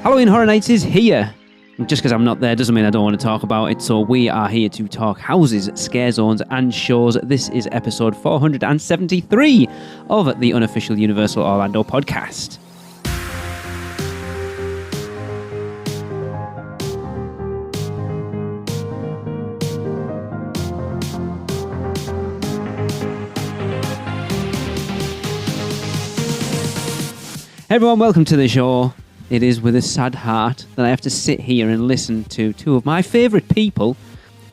Halloween Horror Nights is here. Just because I'm not there doesn't mean I don't want to talk about it. So we are here to talk houses, scare zones, and shows. This is episode 473 of the unofficial Universal Orlando podcast. Hey everyone, welcome to the show. It is with a sad heart that I have to sit here and listen to two of my favourite people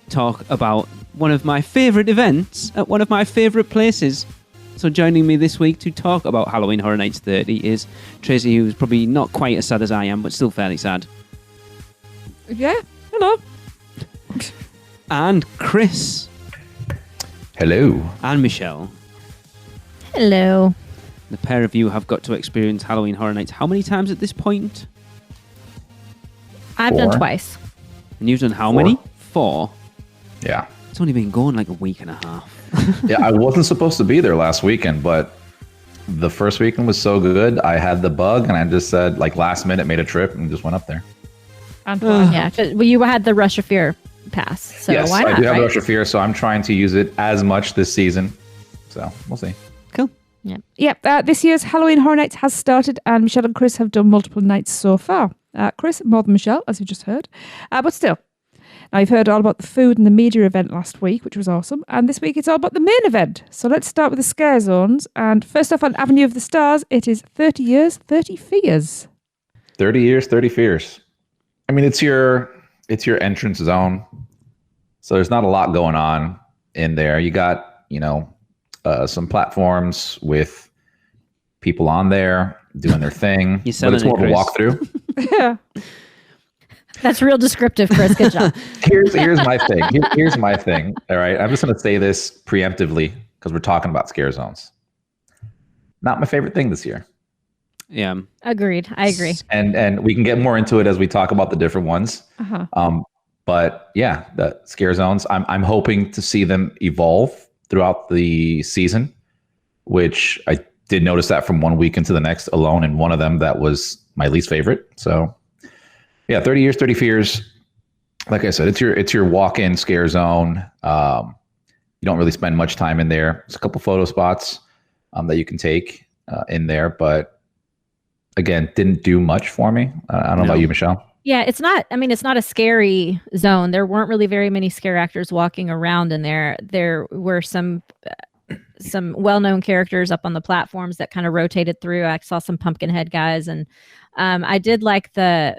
talk about one of my favourite events at one of my favourite places. So joining me this week to talk about Halloween Horror Nights 30 is Tracy, who's probably not quite as sad as I am, but still fairly sad. Yeah, hello. And Chris. Hello. And Michelle. Hello. The pair of you have got to experience Halloween Horror Nights how many times at this point? I've done twice. And you've done how many? 4. Yeah. It's only been going like a week and a half. Yeah, I wasn't supposed to be there last weekend, but the first weekend was so good. I had the bug, and I just said, like, last minute, made a trip and just went up there. Yeah, well, you had the Rush of Fear pass, so yes, why not? I do have right? Rush of Fear, so I'm trying to use it as much this season. So we'll see. Cool. Yeah. Yep, this year's Halloween Horror Nights has started, and Michelle and Chris have done multiple nights so far. Chris, more than Michelle, as you just heard. But still, now you've heard all about the food and the media event last week, which was awesome. And this week it's all about the main event. So let's start with the scare zones. And first off, on Avenue of the Stars, it is 30 years, 30 fears. 30 years, 30 fears. I mean, it's your entrance zone. So there's not a lot going on in there. You got, some platforms with people on there doing their thing. But it's more of a walkthrough. Yeah. That's real descriptive, Chris. Good job. Here's my thing. Here's my thing. All right. I'm just going to say this preemptively because we're talking about scare zones. Not my favorite thing this year. Yeah. Agreed. I agree. And we can get more into it as we talk about the different ones. Uh-huh. But yeah, the scare zones, I'm hoping to see them evolve throughout the season, which I did notice that from one week into the next alone. And one of them that was my least favorite. So yeah, 30 years, 30 fears. Like I said, it's your walk-in scare zone. You don't really spend much time in there. There's a couple photo spots that you can take in there, but again, didn't do much for me. I don't know about you, Michelle. Yeah, it's not a scary zone. There weren't really very many scare actors walking around in there. There were some well-known characters up on the platforms that kind of rotated through. I saw some Pumpkinhead guys, and I did like the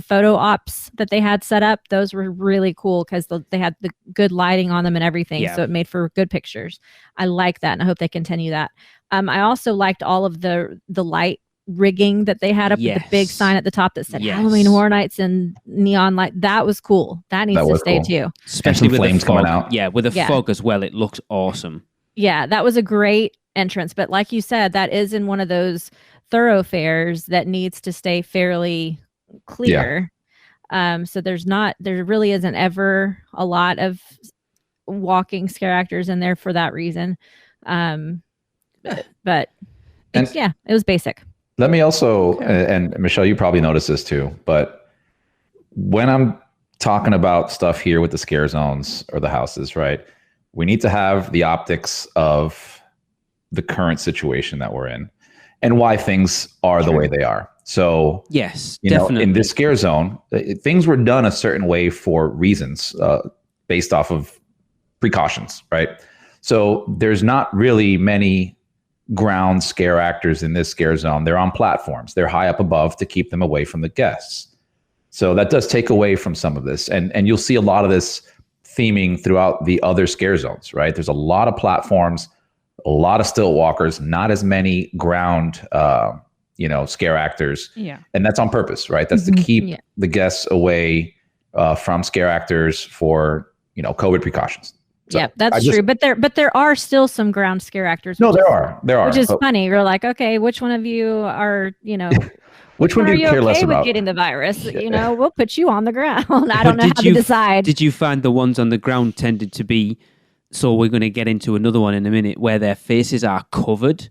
photo ops that they had set up. Those were really cool because they had the good lighting on them and everything. Yeah. So it made for good pictures. I like that, and I hope they continue that. I also liked all of the light rigging that they had up with the big sign at the top that said Halloween Horror Nights and neon light. That was cool. That needs to stay too. Especially with flames the fog coming out. Yeah, with the fog as well. It looks awesome. Yeah, that was a great entrance. But like you said, that is in one of those thoroughfares that needs to stay fairly clear. Yeah. So there really isn't ever a lot of walking scare actors in there for that reason. But it was basic. Let me also, and Michelle, you probably noticed this too, but when I'm talking about stuff here with the scare zones or the houses, right, we need to have the optics of the current situation that we're in and why things are the way they are. So, yes, definitely. In this scare zone, things were done a certain way for reasons based off of precautions, right? So there's not really many ground scare actors in this scare zone. They're on platforms. They're high up above to keep them away from the guests. So that does take away from some of this. And you'll see a lot of this theming throughout the other scare zones, right? There's a lot of platforms, a lot of stilt walkers, not as many ground, scare actors. Yeah. And that's on purpose, right? That's to keep the guests away from scare actors for, COVID precautions. So yeah, that's true. But there are still some ground scare actors. No, there are. Which is funny. You're like, okay, which one of you are, which one do you care less about? With getting the virus? We'll put you on the ground. I don't know how to decide. Did you find the ones on the ground tended to be, so we're going to get into another one in a minute, where their faces are covered?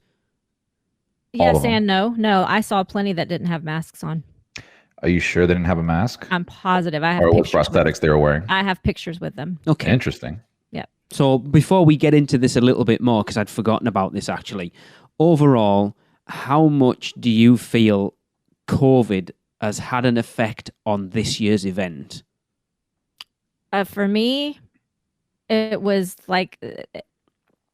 Yes and no. No, I saw plenty that didn't have masks on. Are you sure they didn't have a mask? I'm positive. I have Or what pictures. prosthetics they were wearing? I have pictures with them. Okay. Interesting. So before we get into this a little bit more, because I'd forgotten about this actually, overall, how much do you feel COVID has had an effect on this year's event? For me, it was like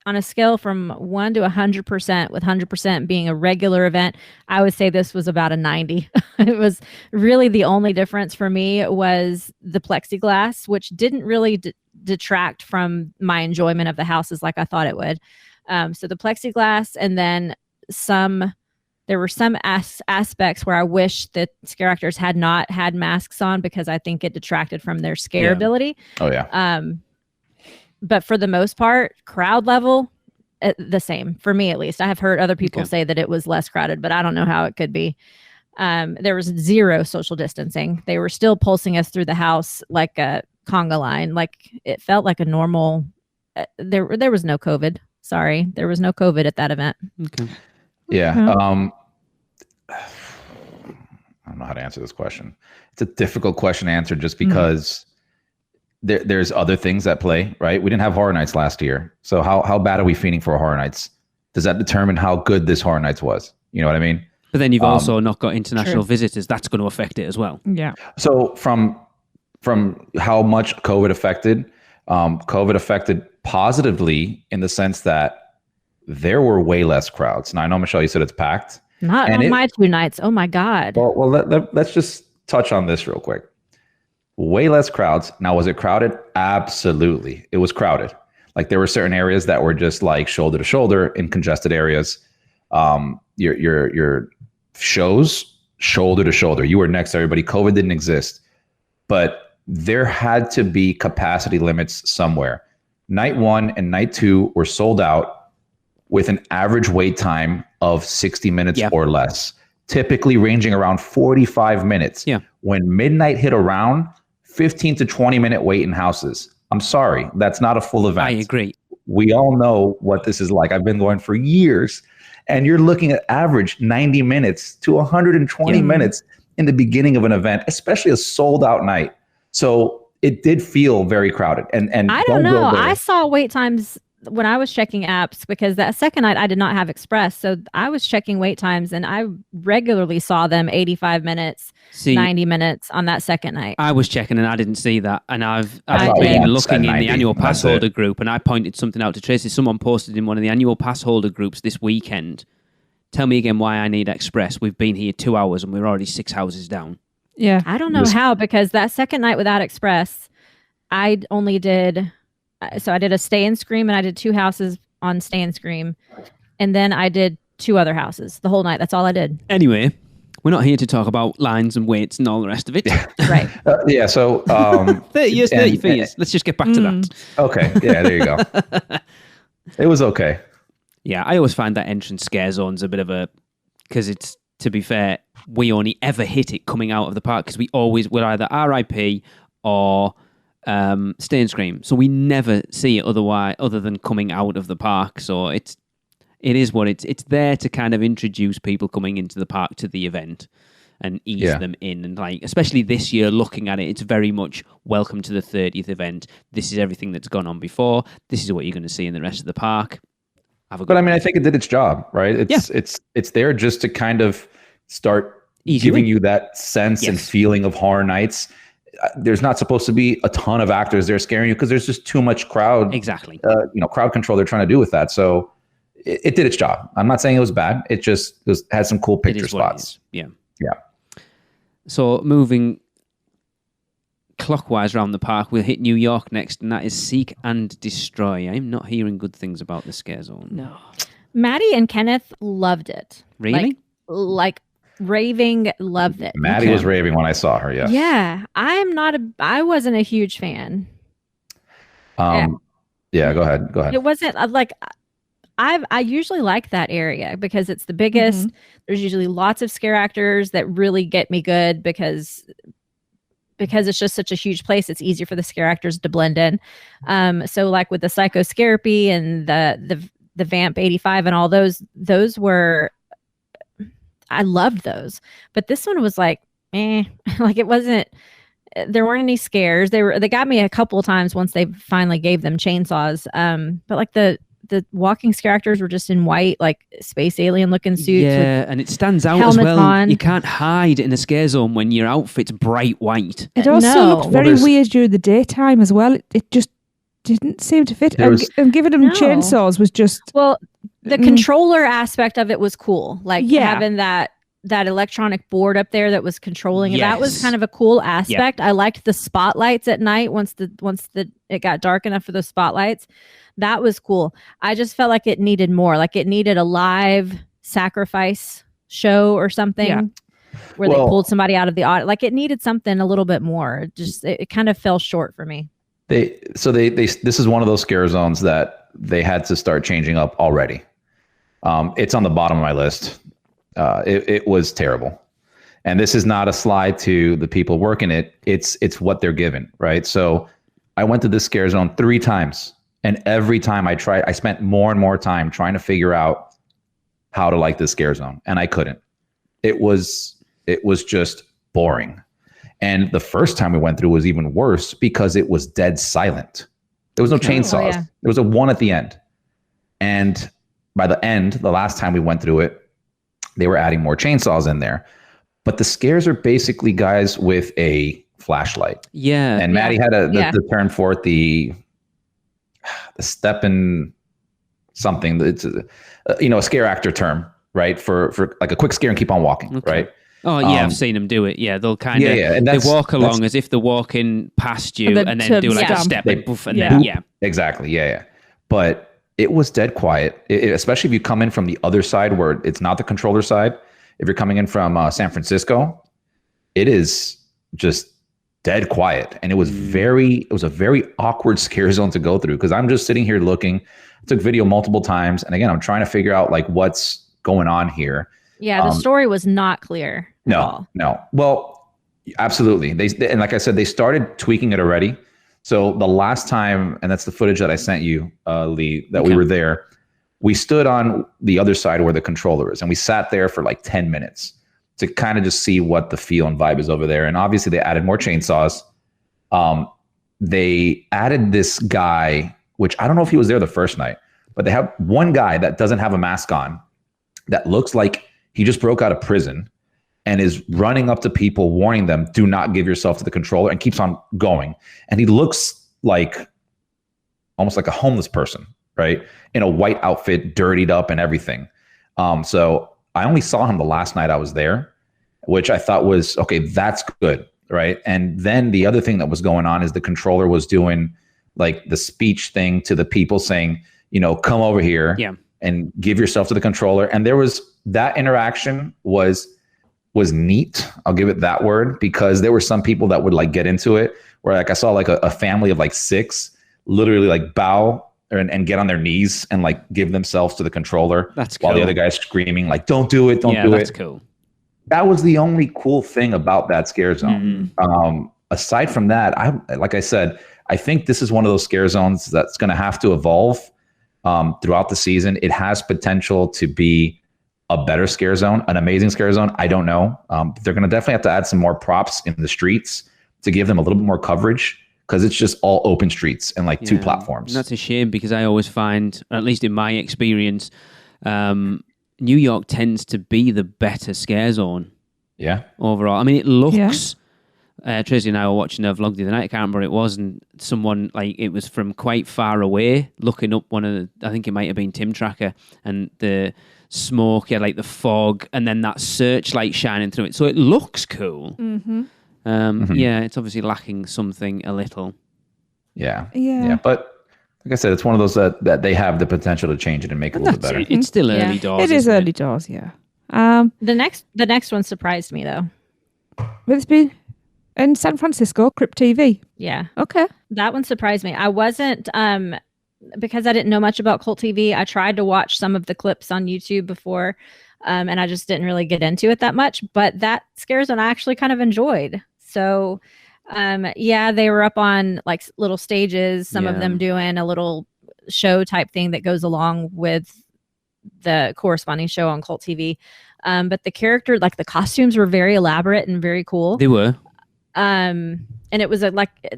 on a scale from 1 to 100%, with 100% being a regular event, I would say this was about a 90. It was really the only difference for me was the plexiglass, which didn't really detract from my enjoyment of the houses like I thought it would. So the plexiglass, and then there were some aspects where I wish that scare actors had not had masks on, because I think it detracted from their scare ability. Oh, yeah. But for the most part, crowd level, the same for me, at least. I have heard other people say that it was less crowded, but I don't know how it could be. There was zero social distancing. They were still pulsing us through the house like a conga line. Like it felt like a normal. There was no COVID. Sorry, there was no COVID at that event. Okay. Yeah. I don't know how to answer this question. It's a difficult question to answer just because there's other things at play, right? We didn't have Horror Nights last year. So how bad are we feeling for Horror Nights? Does that determine how good this Horror Nights was? You know what I mean? But then you've also not got international visitors. That's going to affect it as well. Yeah. So from how much COVID affected positively in the sense that there were way less crowds. Now, I know, Michelle, you said it's packed. Not on my 2 nights. Oh, my God. Well, let's just touch on this real quick. Way less crowds. Now, was it crowded? Absolutely. It was crowded. Like there were certain areas that were just like shoulder to shoulder in congested areas. Your shows, shoulder to shoulder. You were next to everybody. COVID didn't exist. But there had to be capacity limits somewhere. Night 1 and night 2 were sold out with an average wait time of 60 minutes or less, typically ranging around 45 minutes. Yeah. When midnight hit around, 15 to 20 minute wait in houses. I'm sorry, that's not a full event. I agree. We all know what this is like. I've been going for years, and you're looking at average 90 minutes to 120 minutes in the beginning of an event, especially a sold out night. So it did feel very crowded. And I don't know. I saw wait times when I was checking apps, because that second night I did not have Express. So I was checking wait times, and I regularly saw them 85 minutes, 90 minutes on that second night. I was checking and I didn't see that. And I've been looking in the annual pass holder group, and I pointed something out to Tracy. Someone posted in one of the annual pass holder groups this weekend. Tell me again why I need Express. We've been here 2 hours and we're already 6 houses down. Yeah. I don't know how, because that second night without Express, I only did... So I did a Stay and Scream, and I did 2 houses on Stay and Scream. And then I did 2 other houses the whole night. That's all I did. Anyway, we're not here to talk about lines and weights and all the rest of it. Right. Yeah. So 30 years, 34 years. Let's just get back to that. Okay. Yeah, there you go. It was okay. Yeah, I always find that entrance scare zones a bit of a... Because it's, to be fair, we only ever hit it coming out of the park, because we're either RIP or... Stay and Scream, so we never see it other than coming out of the park. So it is what it's there to kind of introduce people coming into the park to the event and ease them in. And like, especially this year, looking at it, it's very much welcome to the 30th event. This is everything that's gone on before. This is what you're going to see in the rest of the park. But I mean, I think it did its job, right? It's there just to kind of start giving you that sense and feeling of Horror Nights. There's not supposed to be a ton of actors there scaring you, because there's just too much crowd. Exactly. Crowd control they're trying to do with that. So it did its job. I'm not saying it was bad. It just had some cool picture spots. Yeah. Yeah. So moving clockwise around the park, we'll hit New York next, and that is Seek and Destroy. I'm not hearing good things about the scare zone. No. Maddie and Kenneth loved it. Really? Like raving, loved it. Maddie was raving when I saw her. Yes. Yeah. I wasn't a huge fan. Yeah, go ahead. It wasn't I usually like that area because it's the biggest. There's usually lots of scare actors that really get me good because it's just such a huge place. It's easier for the scare actors to blend in. So like with the Psychoscarapy and the Vamp 85 and all those were, I loved those. But this one was like like it wasn't. There weren't any scares. They got me a couple of times once they finally gave them chainsaws. But like the walking scare actors were just in white, like space alien looking suits. Yeah, and it stands out as well. You can't hide in a scare zone when your outfit's bright white. It also looked very weird during the daytime as well. It just didn't seem to fit. And giving them chainsaws was just... Well, the controller aspect of it was cool. Like having that electronic board up there that was controlling it. That was kind of a cool aspect. I liked the spotlights at night once it got dark enough for the spotlights. That was cool. I just felt like it needed more. Like it needed a live sacrifice show or something where they pulled somebody out of the audience. Like it needed something a little bit more. It kind of fell short for me. This is one of those scare zones that they had to start changing up already. It's on the bottom of my list. It was terrible. And this is not a slide to the people working it. It's what they're given, right? So I went to this scare zone 3 times. And every time I spent more and more time trying to figure out how to like this scare zone. And I couldn't. It was just boring. And the first time we went through was even worse because it was dead silent. There was no chainsaws. There was a one at the end. And by the end, the last time we went through it, they were adding more chainsaws in there. But the scares are basically guys with a flashlight. Yeah. And Maddie had the term for it, the step in something. It's a scare actor term, right? For like a quick scare and keep on walking, right? Oh yeah, I've seen them do it. Yeah, they'll kind of and they walk along as if they're walking past you, and then do like a step and poof, and then exactly, yeah. But it was dead quiet, especially if you come in from the other side where it's not the controller side. If you're coming in from San Francisco, it is just dead quiet, and it was a very awkward scare zone to go through because I'm just sitting here looking. I took video multiple times, and again, I'm trying to figure out like what's going on here. Yeah, the story was not clear. No. Well, absolutely. And like I said, they started tweaking it already. So the last time, and that's the footage that I sent you, Lee, that we were there. We stood on the other side where the controller is, and we sat there for like 10 minutes to kind of just see what the feel and vibe is over there. And obviously they added more chainsaws. They added this guy, which I don't know if he was there the first night, but they have one guy that doesn't have a mask on that looks like he just broke out of prison and is running up to people, warning them, do not give yourself to the controller, and keeps on going. And he looks like almost like a homeless person, right? In a white outfit, dirtied up and everything. So I only saw him the last night I was there, which I thought was, okay, that's good, right? And then the other thing that was going on is the controller was doing like the speech thing to the people saying, come over here and give yourself to the controller. And there was that interaction was neat. I'll give it that word, because there were some people that would like get into it where like I saw like a family of like 6 literally like bow and get on their knees and like give themselves to the controller. That's cool. While the other guy's screaming like, don't do it, don't do it. Yeah, that's cool. That was the only cool thing about that scare zone. Aside from that, like I said, I think this is one of those scare zones that's going to have to evolve throughout the season. It has potential to be a better scare zone, an amazing scare zone. I don't know. They're going to definitely have to add some more props in the streets to give them a little bit more coverage, because it's just all open streets and like 2 platforms. And that's a shame, because I always find, at least in my experience, New York tends to be the better scare zone. Yeah. Overall. I mean, it looks... Tracy and I were watching a vlog the other night, I can't remember what it was, and someone, like, it was from quite far away, looking up one of the... I think it might have been Tim Tracker, and the smoke, like the fog, and then that searchlight shining through it. So it looks cool. Yeah, it's obviously lacking something a little. Yeah. But like I said, it's one of those that they have the potential to change it and make it a little bit better. It's still early doors. It is early doors, yeah. The next one surprised me though. Will this be in San Francisco, Crypt TV? Yeah. Okay. That one surprised me. I wasn't because I didn't know much about Cult TV. I tried to watch some of the clips on YouTube before, and I just didn't really get into it that much. But that scare zone I actually kind of enjoyed. So, they were up on like little stages, some of them doing a little show type thing that goes along with the corresponding show on Cult TV. But the character, like the costumes were very elaborate and very cool. They were. And it was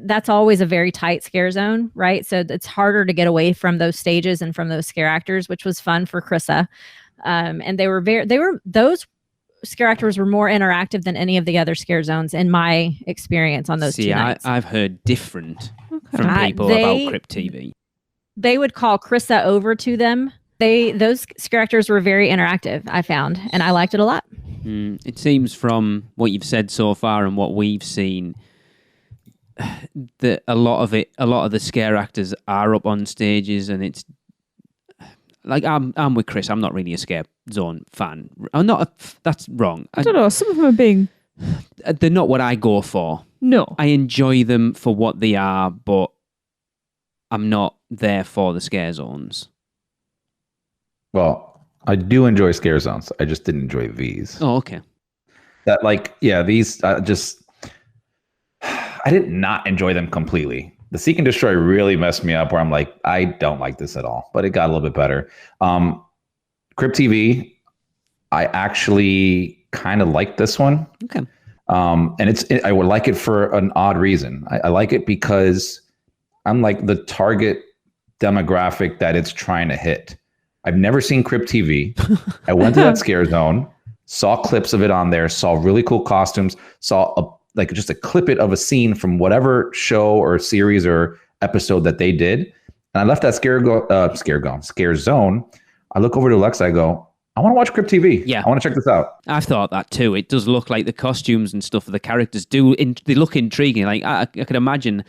that's always a very tight scare zone, right? So it's harder to get away from those stages and from those scare actors, which was fun for Krissa. And those scare actors were more interactive than any of the other scare zones in my experience on those two nights. I've heard different from people about Crypt TV. They would call Krissa over to them. Those scare actors were very interactive, I found, and I liked it a lot. It seems from what you've said so far and what we've seen that a lot of the scare actors are up on stages, and it's like I'm with Chris. I'm not really a scare zone fan. I'm not. That's wrong. I don't know. Some of them are being. They're not what I go for. No, I enjoy them for what they are, but I'm not there for the scare zones. Well, I do enjoy scare zones. I just didn't enjoy these. Oh, okay. These I did not enjoy them completely. The Seek and Destroy really messed me up where I'm like, I don't like this at all, but it got a little bit better. Crypt TV, I actually kind of like this one. Okay. And I would like it for an odd reason. I like it because I'm like the target demographic that it's trying to hit. I've never seen Crypt TV. I went to that scare zone, saw clips of it on there, saw really cool costumes, saw just a clip of a scene from whatever show or series or episode that they did. And I left that scare zone. I look over to Alexa, I go, I want to watch Crypt TV. Yeah. I want to check this out. I've thought that too. It does look like the costumes and stuff of the characters they look intriguing. Like I could imagine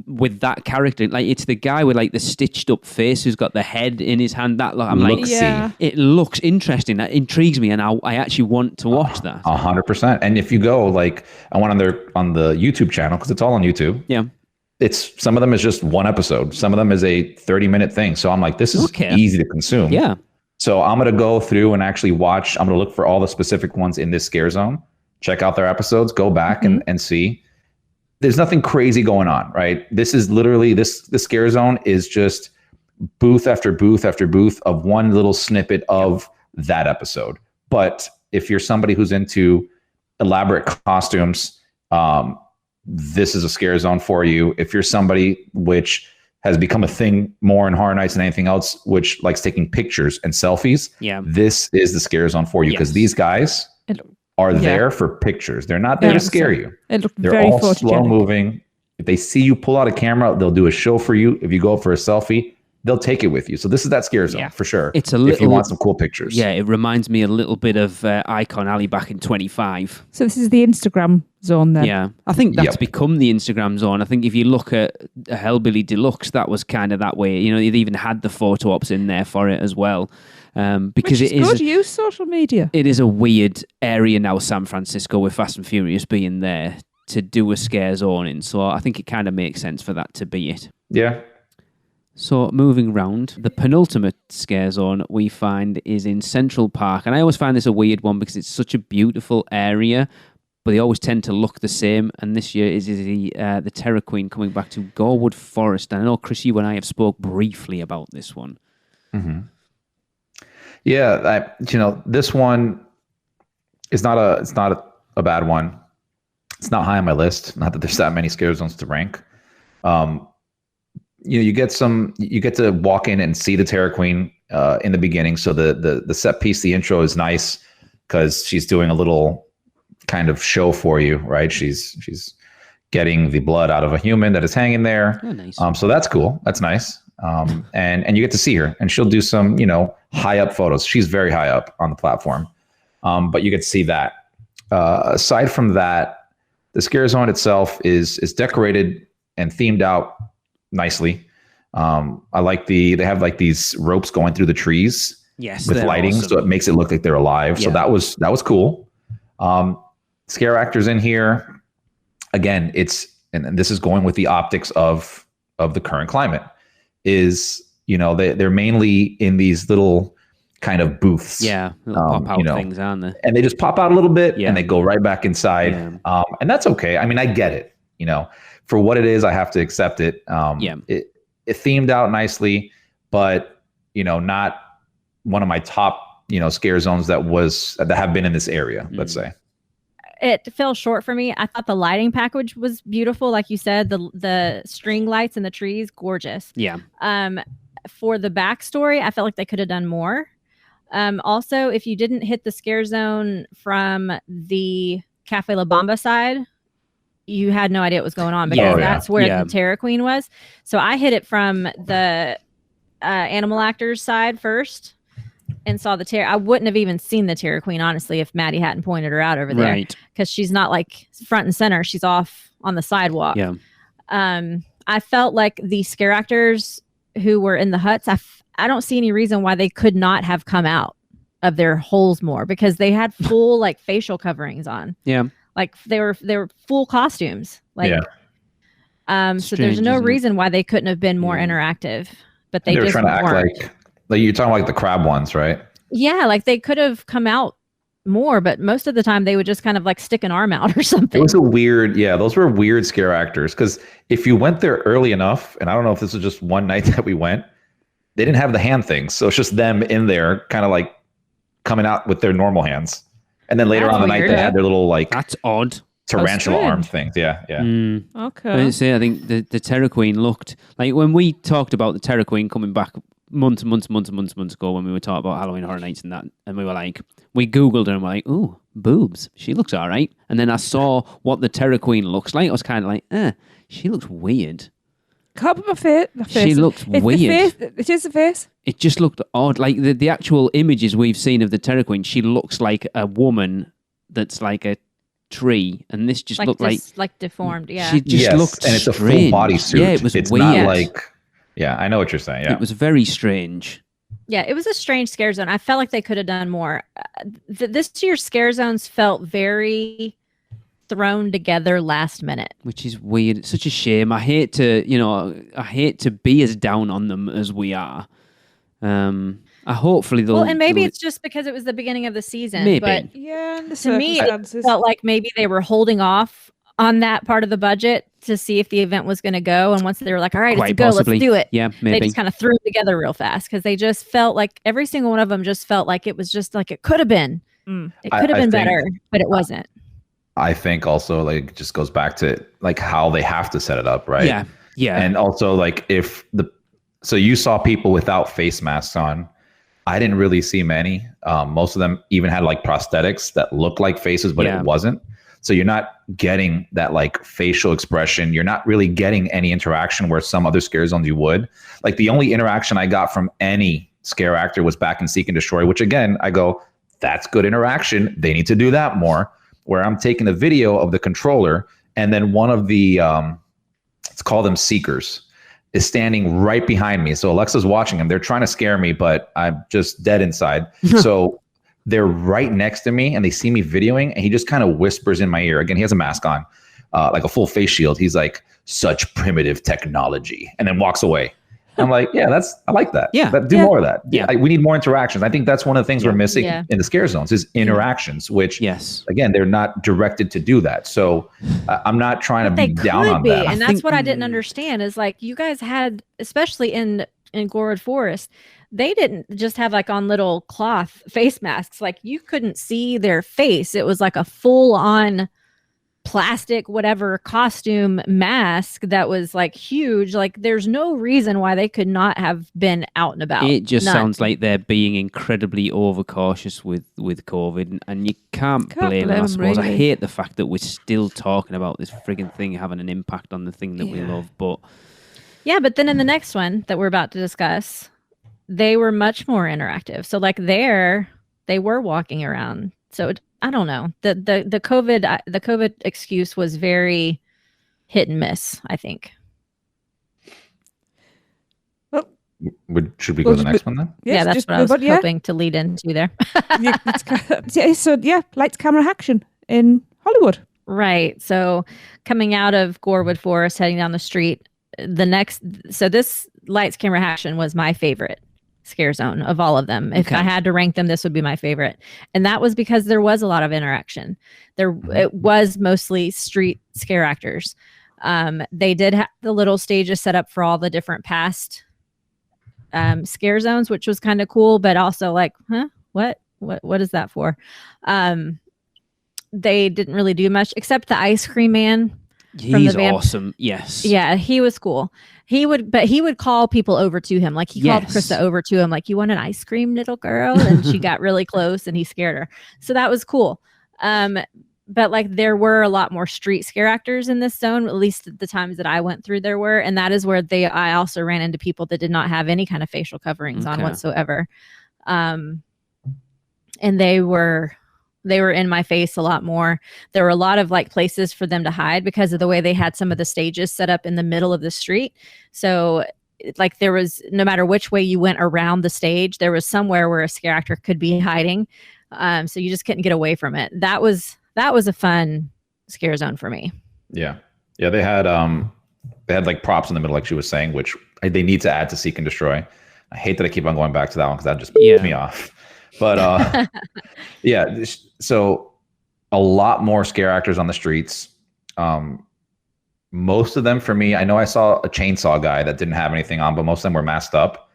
with that character, like it's the guy with like the stitched up face who's got the head in his hand. It looks interesting. That intrigues me, and I actually want to watch that. 100%. And if you go, like I went on the YouTube channel because it's all on YouTube. Yeah. It's some of them is just one episode. Some of them is a 30-minute thing. So I'm like, this is easy to consume. Yeah. So I'm going to go through and actually watch. I'm going to look for all the specific ones in this scare zone, check out their episodes, go back and see. There's nothing crazy going on, right? This is literally the scare zone is just booth after booth after booth of one little snippet of that episode. But if you're somebody who's into elaborate costumes, this is a scare zone for you. If you're somebody which has become a thing more in Horror Nights than anything else, which likes taking pictures and selfies, this is the scare zone for you because these guys are there for pictures. They're not there to scare you. They're all slow moving. If they see you pull out a camera, they'll do a show for you. If you go up for a selfie, they'll take it with you. So this is that scare zone for sure. It's a little, if you want some cool pictures. Yeah, it reminds me a little bit of Icon Alley back in 25. So this is the Instagram zone then? Yeah, I think that's become the Instagram zone. I think if you look at Hellbilly Deluxe, that was kind of that way. You know, it even had the photo ops in there for it as well. Because Which is good. Use social media. It is a weird area now, San Francisco, with Fast and Furious being there to do a scare zone in. So I think it kind of makes sense for that to be it. Yeah. So moving round, the penultimate scare zone we find is in Central Park. And I always find this a weird one because it's such a beautiful area, but they always tend to look the same. And this year is the Terror Queen coming back to Gorewood Forest. And I know, Chris, you and I have spoke briefly about this one. Mm-hmm. Yeah, this one is not a bad one. It's not high on my list. Not that there's that many scare zones to rank. You get to walk in and see the Terror Queen in the beginning. So the set piece, the intro is nice because she's doing a little kind of show for you, right? She's getting the blood out of a human that is hanging there. Oh, nice. So that's cool. That's nice. And you get to see her, and she'll do some, high up photos. She's very high up on the platform. But you get to see that. Aside from that, the scare zone itself is decorated and themed out nicely. I like they have like these ropes going through the trees with lighting, awesome. So it makes it look like they're alive. Yeah. So that was cool. Scare actors in here. Again, and this is going with the optics of the current climate. Is they're mainly in these little kind of booths. Yeah, little pop out things, aren't they? And they just pop out a little bit and they go right back inside. Yeah. And that's okay. I mean, I get it. For what it is, I have to accept it. It themed out nicely, but not one of my top scare zones that have been in this area, let's say. It fell short for me. I thought the lighting package was beautiful. Like you said, the string lights and the trees, gorgeous. Yeah. For the backstory, I felt like they could have done more. Also, if you didn't hit the scare zone from the Cafe La Bamba side, you had no idea what was going on because that's where the Terror Queen was. So I hit it from the animal actors side first and saw the Terror. I wouldn't have even seen the Terror Queen, honestly, if Maddie hadn't pointed her out over there. Because she's not like front and center. She's off on the sidewalk. Yeah. I felt like the scare actors who were in the huts, I don't see any reason why they could not have come out of their holes more because they had full like facial coverings on. Yeah. Like they were full costumes. Like, so Strange, there's no isn't it? reason why they couldn't have been more interactive, but they were just trying to act weren't. like you're talking like the crab ones, right? Yeah, like they could have come out more, but most of the time they would just kind of like stick an arm out or something. It was a weird, those were weird scare actors because if you went there early enough, and I don't know if this was just one night that we went, they didn't have the hand things, so it's just them in there, kind of like coming out with their normal hands. And then later on the night, they had their little like That's odd. tarantula arm things. Yeah. Okay. I think the Terror Queen looked like when we talked about the Terror Queen coming back months ago when we were talking about Halloween Horror Nights and that, and we were like, we Googled her and we're like, ooh, boobs. She looks all right. And then I saw what the Terror Queen looks like. I was kind of like, she looks weird. Can't put my face. She looked weird. It is the face. It just looked odd. Like the actual images we've seen of the Terror Queen, she looks like a woman that's like a tree, and this just looked like deformed. Yeah, she just looked and it's strange. a full body suit. Yeah, it was it's weird. not like, I know what you're saying. Yeah, It was very strange. Yeah, it was a strange scare zone. I felt like they could have done more. This year's scare zones felt very thrown together last minute, Which is weird. It's such a shame. I hate to be as down on them as we are. Hopefully they'll. Well, and maybe it's just because it was the beginning of the season. Maybe. But And the to me, it circumstances. felt like maybe they were holding off on that part of the budget to see if the event was going to go. And once they were like, all right, Quite it's a go, possibly. let's do it. Yeah, They maybe. just kind of threw it together real fast because they just felt like every single one of them just felt like it was just like it could have been. It could have been better, but it wasn't. I think also like it just goes back to like how they have to set it up, right? Yeah. And also like so you saw people without face masks on. I didn't really see many. Most of them even had like prosthetics that looked like faces, but it wasn't. So you're not getting that like facial expression. You're not really getting any interaction where some other scare zones you would. Like the only interaction I got from any scare actor was back in Seek and Destroy, which again, I go, that's good interaction. They need to do that more. Where I'm taking the video of the controller and then one of the, let's call them seekers, is standing right behind me. So Alexa's watching them. They're trying to scare me, but I'm just dead inside. So they're right next to me and they see me videoing and he just kind of whispers in my ear. Again, he has a mask on, like a full face shield. He's like, such primitive technology, and then walks away. I'm like, I like that. Yeah. Do more of that. Yeah. We need more interactions. I think that's one of the things we're missing in the scare zones is interactions, which again, they're not directed to do that. So I'm not trying to be down on that. And that's what I didn't understand is like you guys had, especially in Gorwood Forest, they didn't just have like on little cloth face masks. Like you couldn't see their face. It was like a full on plastic whatever costume mask that was like huge. Like there's no reason why they could not have been out and about. It just sounds like they're being incredibly overcautious with COVID, and you can't blame them, I suppose. really. I hate the fact that we're still talking about this frigging thing having an impact on the thing that we love, but but then in the next one that we're about to discuss, they were much more interactive. So like they were walking around. So I don't know. The COVID excuse was very hit and miss, I think. Well, should we go to the next one then? yes, that's just what I was move on, hoping to lead into there. Lights, camera, action in Hollywood. Right. So coming out of Gorwood Forest, heading down the street, this lights, camera, action was my favorite scare zone of all of them. If I had to rank them, this would be my favorite. And that was because there was a lot of interaction. It was mostly street scare actors. They did have the little stages set up for all the different past scare zones, which was kind of cool, but also like, what is that for? They didn't really do much except the ice cream man. He's awesome. Yes. Yeah, he was cool. He would call people over to him. Like he called Krista over to him, like, you want an ice cream, little girl? And she got really close and he scared her. So that was cool. But like there were a lot more street scare actors in this zone, at least at the times that I went through there were. And that is where I also ran into people that did not have any kind of facial coverings on whatsoever. And they were in my face a lot more. There were a lot of like places for them to hide because of the way they had some of the stages set up in the middle of the street. So like there was, no matter which way you went around the stage, there was somewhere where a scare actor could be hiding. So you just couldn't get away from it. That was a fun scare zone for me. Yeah. Yeah. They had like props in the middle, like she was saying, which they need to add to Seek and Destroy. I hate that I keep on going back to that one because that just pisses me off. But yeah, so a lot more scare actors on the streets. Most of them for me, I know I saw a chainsaw guy that didn't have anything on, but most of them were masked up.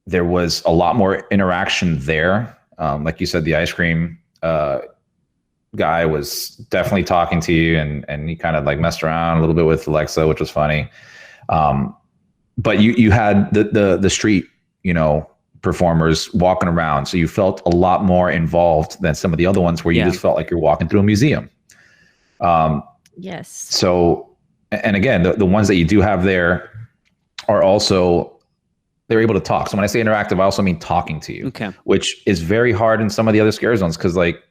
There was a lot more interaction there. Like you said, the ice cream guy was definitely talking to you and he kind of like messed around a little bit with Alexa, which was funny. But you had the street, performers walking around. So you felt a lot more involved than some of the other ones where you just felt like you're walking through a museum. Yes. So, and again, the ones that you do have there are also, they're able to talk. So when I say interactive, I also mean talking to you, which is very hard in some of the other scare zones. Cause like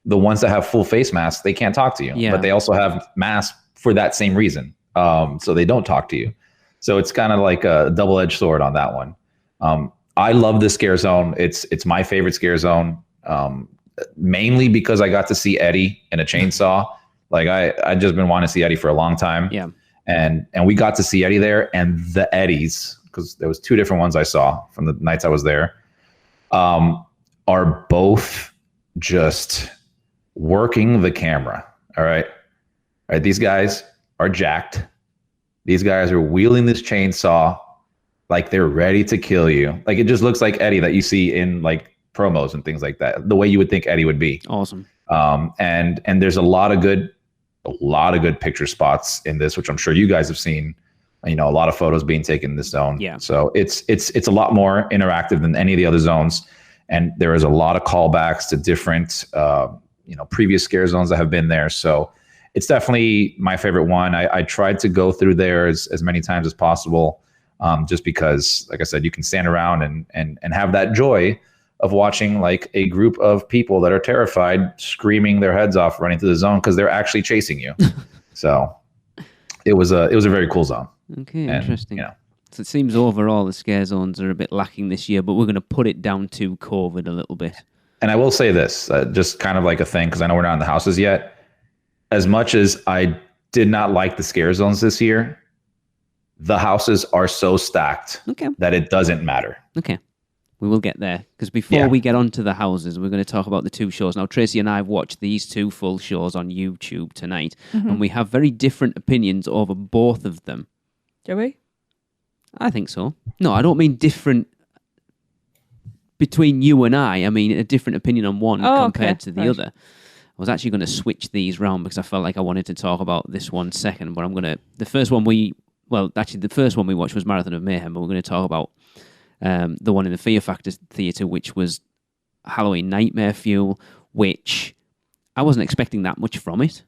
the ones that have full face masks, they can't talk to you, but they also have masks for that same reason. So they don't talk to you. So it's kind of like a double-edged sword on that one. I love this scare zone. It's my favorite scare zone, mainly because I got to see Eddie in a chainsaw. Like I just been wanting to see Eddie for a long time. Yeah. And we got to see Eddie there, and the Eddies, because there was two different ones I saw from the nights I was there, are both just working the camera. All right. These guys are jacked. These guys are wielding this chainsaw like they're ready to kill you. Like it just looks like Eddie that you see in like promos and things like that. The way you would think Eddie would be. Awesome. And there's a lot of good picture spots in this, which I'm sure you guys have seen. A lot of photos being taken in this zone. Yeah. So it's a lot more interactive than any of the other zones, and there is a lot of callbacks to different previous scare zones that have been there. So it's definitely my favorite one. I tried to go through there as many times as possible. Just because, like I said, you can stand around and have that joy of watching like a group of people that are terrified, screaming their heads off, running through the zone because they're actually chasing you. So it was a very cool zone. Okay, interesting. So it seems overall the scare zones are a bit lacking this year, but we're going to put it down to COVID a little bit. And I will say this, just kind of like a thing, because I know we're not in the houses yet. As much as I did not like the scare zones this year, the houses are so stacked that it doesn't matter. Okay. We will get there. Because before we get onto the houses, we're going to talk about the two shows. Now, Tracy and I have watched these two full shows on YouTube tonight, and we have very different opinions over both of them. Do we? I think so. No, I don't mean different between you and I mean a different opinion on one compared to the other. I was actually going to switch these round because I felt like I wanted to talk about this one second, but the first one we watched was Marathon of Mayhem, but we're going to talk about the one in the Fear Factor Theatre, which was Halloween Nightmare Fuel, which I wasn't expecting that much from it,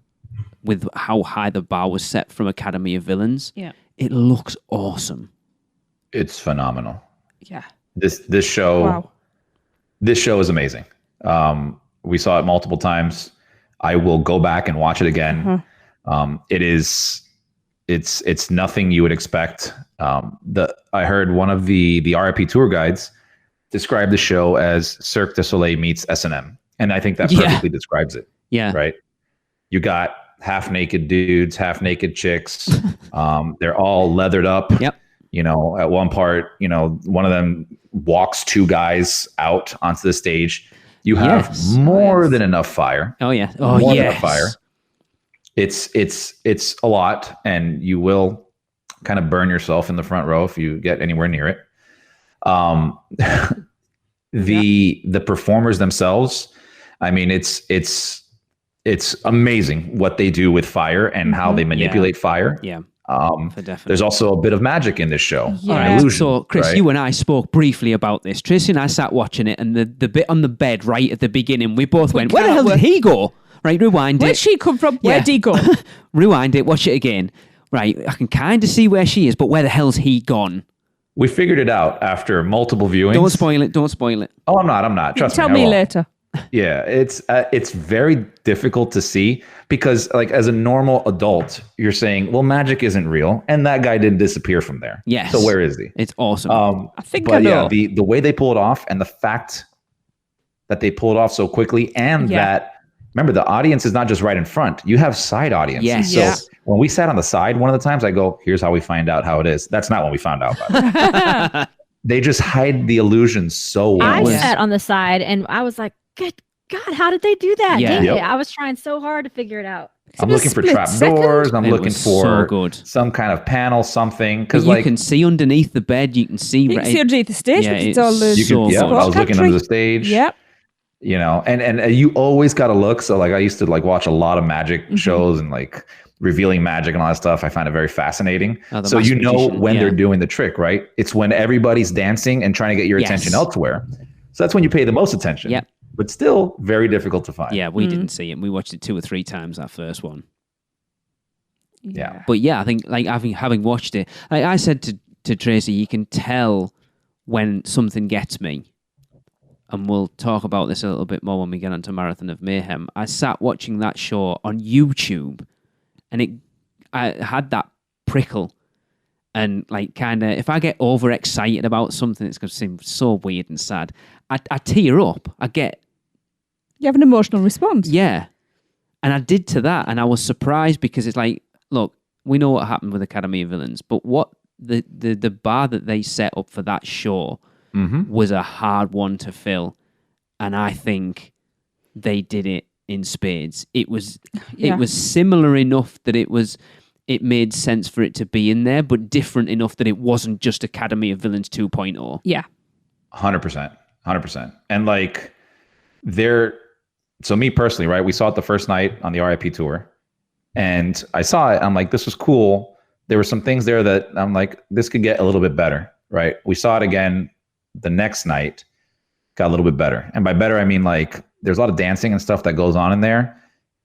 with how high the bar was set from Academy of Villains. Yeah. It looks awesome. It's phenomenal. Yeah. This show, wow. This show is amazing. We saw it multiple times. I will go back and watch it again. It's nothing you would expect. I heard one of the RIP tour guides describe the show as Cirque du Soleil meets S&M, and I think that perfectly describes it. Yeah. Right. You got half naked dudes, half naked chicks. They're all leathered up. Yep. At one part, one of them walks two guys out onto the stage. You have more than enough fire. Oh yeah. More than enough fire. It's a lot, and you will kind of burn yourself in the front row if you get anywhere near it. The performers themselves, I mean, it's amazing what they do with fire and how they manipulate fire. Yeah. For definite. There's also a bit of magic in this show. Yeah. Illusion, So, Chris, right? you and I spoke briefly about this. Tracy and I sat watching it, and the bit on the bed right at the beginning, we both went, "Where the hell did he go?" Right, rewind Where'd it. she come from? Yeah. Where'd he go? Rewind it, watch it again. Right, I can kind of see where she is, but where the hell's he gone? We figured it out after multiple viewings. Don't spoil it. Don't spoil it. Oh, I'm not. Trust Tell me. me I won't. later. Yeah, it's very difficult to see because, like, as a normal adult, you're saying, well, magic isn't real, and that guy didn't disappear from there. Yes. So where is he? It's awesome. I think but I know. yeah, the way they pull it off, and the fact that they pull it off so quickly, and that, remember, the audience is not just right in front. You have side audiences. Yes. So Yeah. when we sat on the side, one of the times I go, here's how we find out how it is. That's not what we found out, by the way. They just hide the illusion so well. I sat on the side and I was like, good God, how did they do that? Yeah. Dang Yep. it. I was trying so hard to figure it out. I'm a looking for split trap doors. second. I'm It looking was for so good. some kind of panel, something. But Because you like can see underneath the bed. You can see. You can see underneath the stage Yeah, because it's it's all the you so could, yeah, good. I was looking country. under the stage. Yep. You know, and you always got to look. So like I used to like watch a lot of magic shows and like revealing magic and all that stuff. I find it very fascinating. Oh, the So you Masked know Magician, when yeah. they're doing the trick, right? It's when everybody's dancing and trying to get your Yes. attention elsewhere. So that's when you pay the most attention. Yep. But still very difficult to find. Yeah, we didn't see it. We watched it 2 or 3 times, that first one. Yeah. But yeah, I think like having watched it, like I said to Tracy, you can tell when something gets me. And we'll talk about this a little bit more when we get onto Marathon of Mayhem. I sat watching that show on YouTube, and I had that prickle, and like kind of if I get overexcited about something, it's going to seem so weird and sad. I tear up. You have an emotional response. Yeah. And I did to that, and I was surprised because it's like, look, we know what happened with Academy of Villains, but what the bar that they set up for that show was a hard one to fill. And I think they did it in spades. It was similar enough that it made sense for it to be in there, but different enough that it wasn't just Academy of Villains 2.0. Yeah. 100%. 100%. And like so me personally, right? We saw it the first night on the RIP tour, and I saw it. I'm like, this was cool. There were some things there that I'm like, this could get a little bit better, right? We saw it again the next night, got a little bit better. And by better, I mean like there's a lot of dancing and stuff that goes on in there,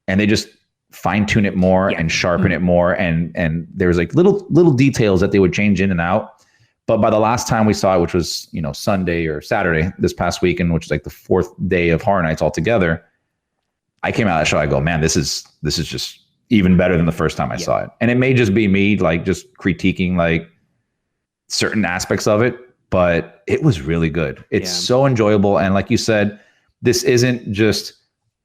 and they just fine tune it more and sharpen it more. And there's like little details that they would change in and out. But by the last time we saw it, which was, Sunday or Saturday this past weekend, which is like the 4th day of Horror Nights altogether, I came out of the show. I go, man, this is just even better than the first time I saw it. And it may just be me, like just critiquing like certain aspects of it, but it was really good. It's so enjoyable. And like you said, this isn't just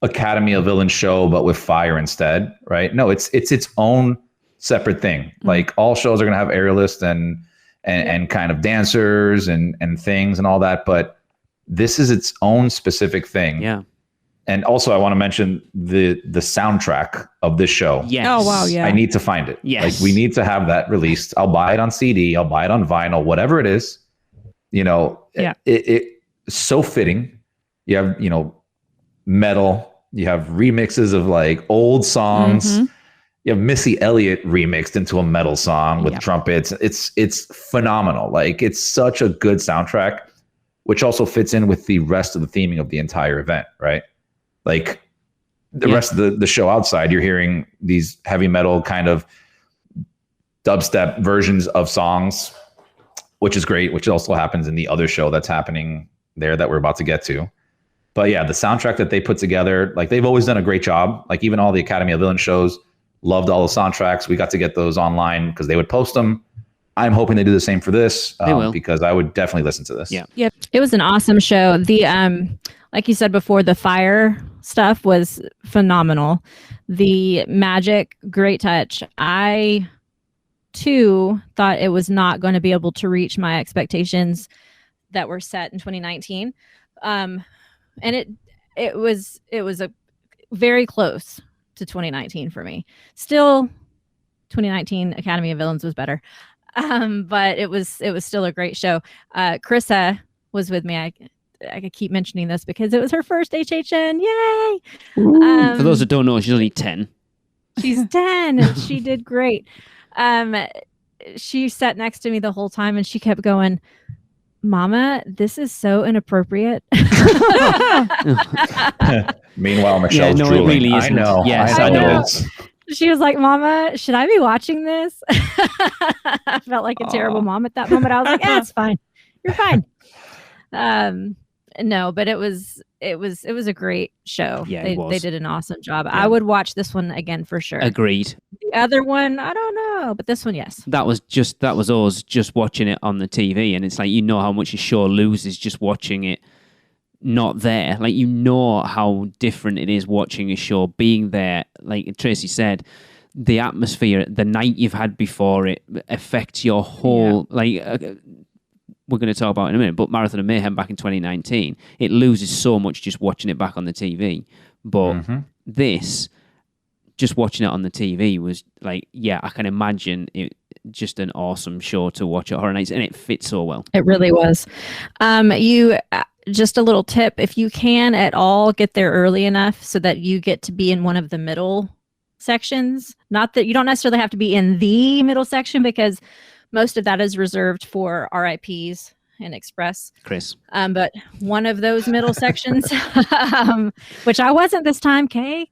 Academy of Villains show, but with fire instead, right? No, it's its own separate thing. Like all shows are going to have aerialists and kind of dancers and things and all that, but this is its own specific thing. Yeah. And also I want to mention the soundtrack of this show. Yes. Oh, wow. Yeah. I need to find it. Yes. Like we need to have that released. I'll buy it on CD. I'll buy it on vinyl, whatever it is. It's so fitting. You have, metal, you have remixes of like old songs. You have Missy Elliott remixed into a metal song with trumpets. It's phenomenal. Like it's such a good soundtrack, which also fits in with the rest of the theming of the entire event, right? Like the rest of the show outside, you're hearing these heavy metal kind of dubstep versions of songs, which is great, which also happens in the other show that's happening there that we're about to get to. But yeah, the soundtrack that they put together, like they've always done a great job. Like even all the Academy of Villains shows, loved all the soundtracks. We got to get those online because they would post them. I'm hoping they do the same for this because I would definitely listen to this. Yeah. Yep. It was an awesome show. The like you said before, the fire stuff was phenomenal. The magic, great touch. I too thought it was not going to be able to reach my expectations that were set in 2019. And it was a very close to 2019 for me. Still 2019 Academy of Villains was better. But it was still a great show. Carissa was with me. I could keep mentioning this because it was her first HHN. Yay! For those that don't know, she's only 10. She's 10 and she did great. She sat next to me the whole time and she kept going, Mama, this is so inappropriate. Meanwhile, Michelle's no, drooling. it really isn't. I know. Yes, I I know. know. She was like, Mama, should I be watching this? I felt like a terrible mom at that moment. I was like, it's fine. You're fine. No, but it was a great show. Yeah, they it was. did an awesome job. Yeah. I would watch this one again for sure. Agreed. The other one, I don't know, but this one, yes. That was us just watching it on the TV, and it's like, you know how much a show loses just watching it not there. Like, you know how different it is watching a show, being there. Like Tracy said, the atmosphere, the night you've had before it affects your whole, we're going to talk about it in a minute, but Marathon of Mayhem back in 2019, it loses so much just watching it back on the TV. But this, just watching it on the TV was like, yeah, I can imagine it just an awesome show to watch at Horror Nights, and it fits so well. It really was. Just a little tip, if you can at all get there early enough so that you get to be in one of the middle sections, not that you don't necessarily have to be in the middle section because most of that is reserved for RIPs and Express. Chris. But one of those middle sections, which I wasn't this time, Kay.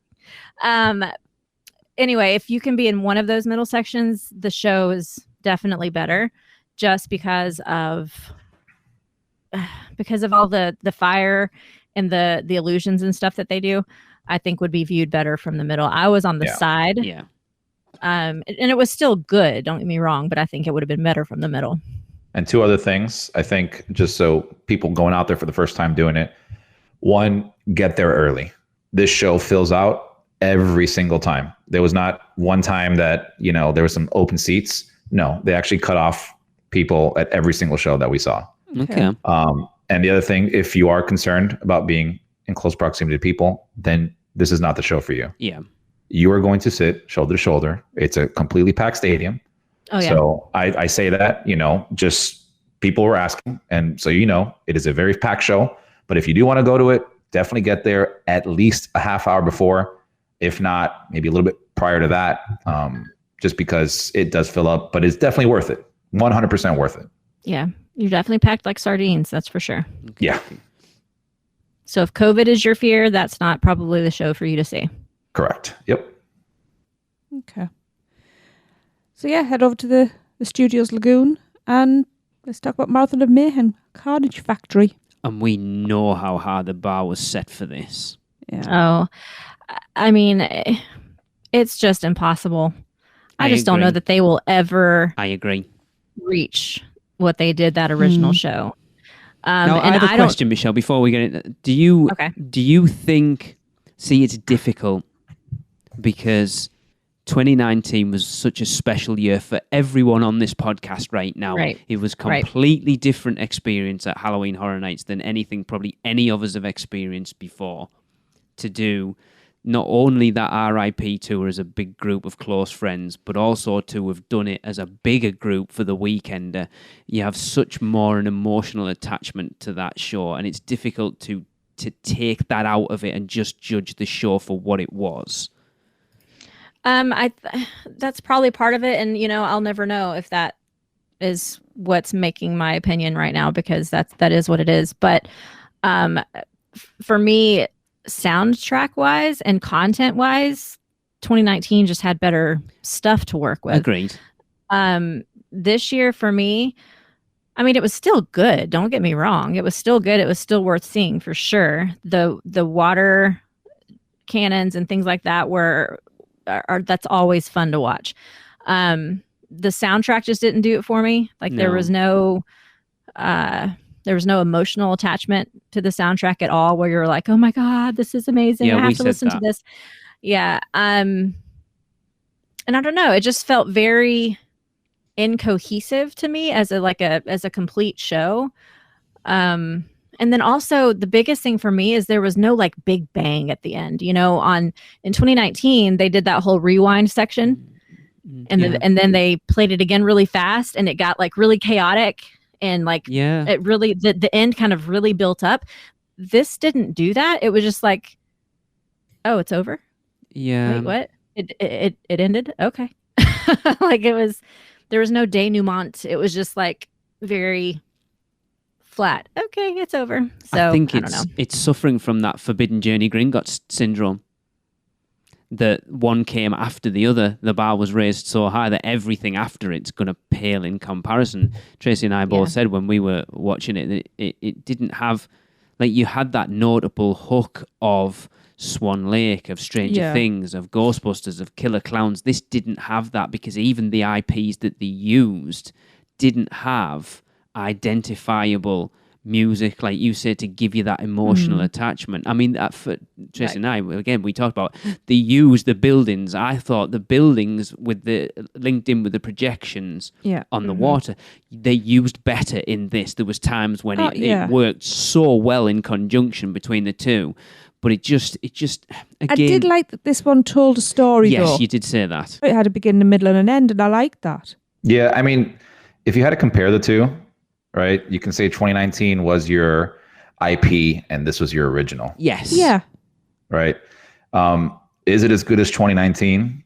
Anyway, if you can be in one of those middle sections, the show is definitely better just because of all the fire and the illusions and stuff that they do. I think would be viewed better from the middle. I was on the side. Yeah. And it was still good, don't get me wrong, but I think it would have been better from the middle. And two other things, I think, just so people going out there for the first time doing it. One, get there early. This show fills out every single time. There was not one time that, there was some open seats. No, they actually cut off people at every single show that we saw. Okay. And the other thing, if you are concerned about being in close proximity to people, then this is not the show for you. Yeah. You are going to sit shoulder to shoulder. It's a completely packed stadium. Oh, yeah. So I say that, just people were asking. And so, it is a very packed show. But if you do want to go to it, definitely get there at least a half hour before, if not maybe a little bit prior to that, just because it does fill up. But it's definitely worth it. 100% worth it. Yeah. You're definitely packed like sardines. That's for sure. Okay. Yeah. So if COVID is your fear, that's not probably the show for you to see. Correct. Yep. Okay. So yeah, head over to the Studios Lagoon and let's talk about Marathon of Mayhem, Carnage Factory. And we know how hard the bar was set for this. Yeah. Oh, I mean, it's just impossible. I just don't know that they will ever I agree. reach what they did that original show. Now, I have a question, Michelle, before we get into do you think, it's difficult because 2019 was such a special year for everyone on this podcast right now. Right. It was completely different experience at Halloween Horror Nights than anything probably any of us have experienced before. To do not only that RIP tour as a big group of close friends, but also to have done it as a bigger group for the Weekender. You have such more an emotional attachment to that show, and it's difficult to take that out of it and just judge the show for what it was. That's probably part of it, and I'll never know if that is what's making my opinion right now because that is what it is. But for me, soundtrack wise and content wise, 2019 just had better stuff to work with. Agreed. This year for me, I mean, it was still good. Don't get me wrong. It was still good. It was still worth seeing for sure. The water cannons and things like that that's always fun to watch. The soundtrack just didn't do it for me. Like there was no emotional attachment to the soundtrack at all where you're like, oh my God, this is amazing. I have to listen to this. Yeah. And I don't know, it just felt very incohesive to me as a complete show. And then also the biggest thing for me is there was no like big bang at the end. In 2019, they did that whole rewind section and then they played it again really fast and it got like really chaotic and like Yeah. it really the end kind of really built up. This didn't do that. It was just like, oh, it's over. Yeah. Wait, what? It ended. Okay. Like there was no denouement. It was just like very flat. Okay, it's over. So I think don't know. it's suffering from that Forbidden Journey Gringotts syndrome. That one came after the other. The bar was raised so high that everything after it's going to pale in comparison. Tracy and I both said when we were watching it that it didn't have, like, you had that notable hook of Swan Lake, of Stranger Things, of Ghostbusters, of Killer Clowns. This didn't have that because even the IPs that they used didn't have identifiable music, like you said, to give you that emotional attachment. I mean, for Tracy and I, again, we talked about they used the buildings. I thought the buildings with the linked in with the projections on the water, they used better in this. There was times when it worked so well in conjunction between the two. But it just again. I did like that this one told a story, though. Yes, you did say that. It had a beginning, a middle, and an end, and I liked that. Yeah, I mean, if you had to compare the two, right, you can say 2019 was your IP and this was your original. Yes. Yeah. Right. Is it as good as 2019?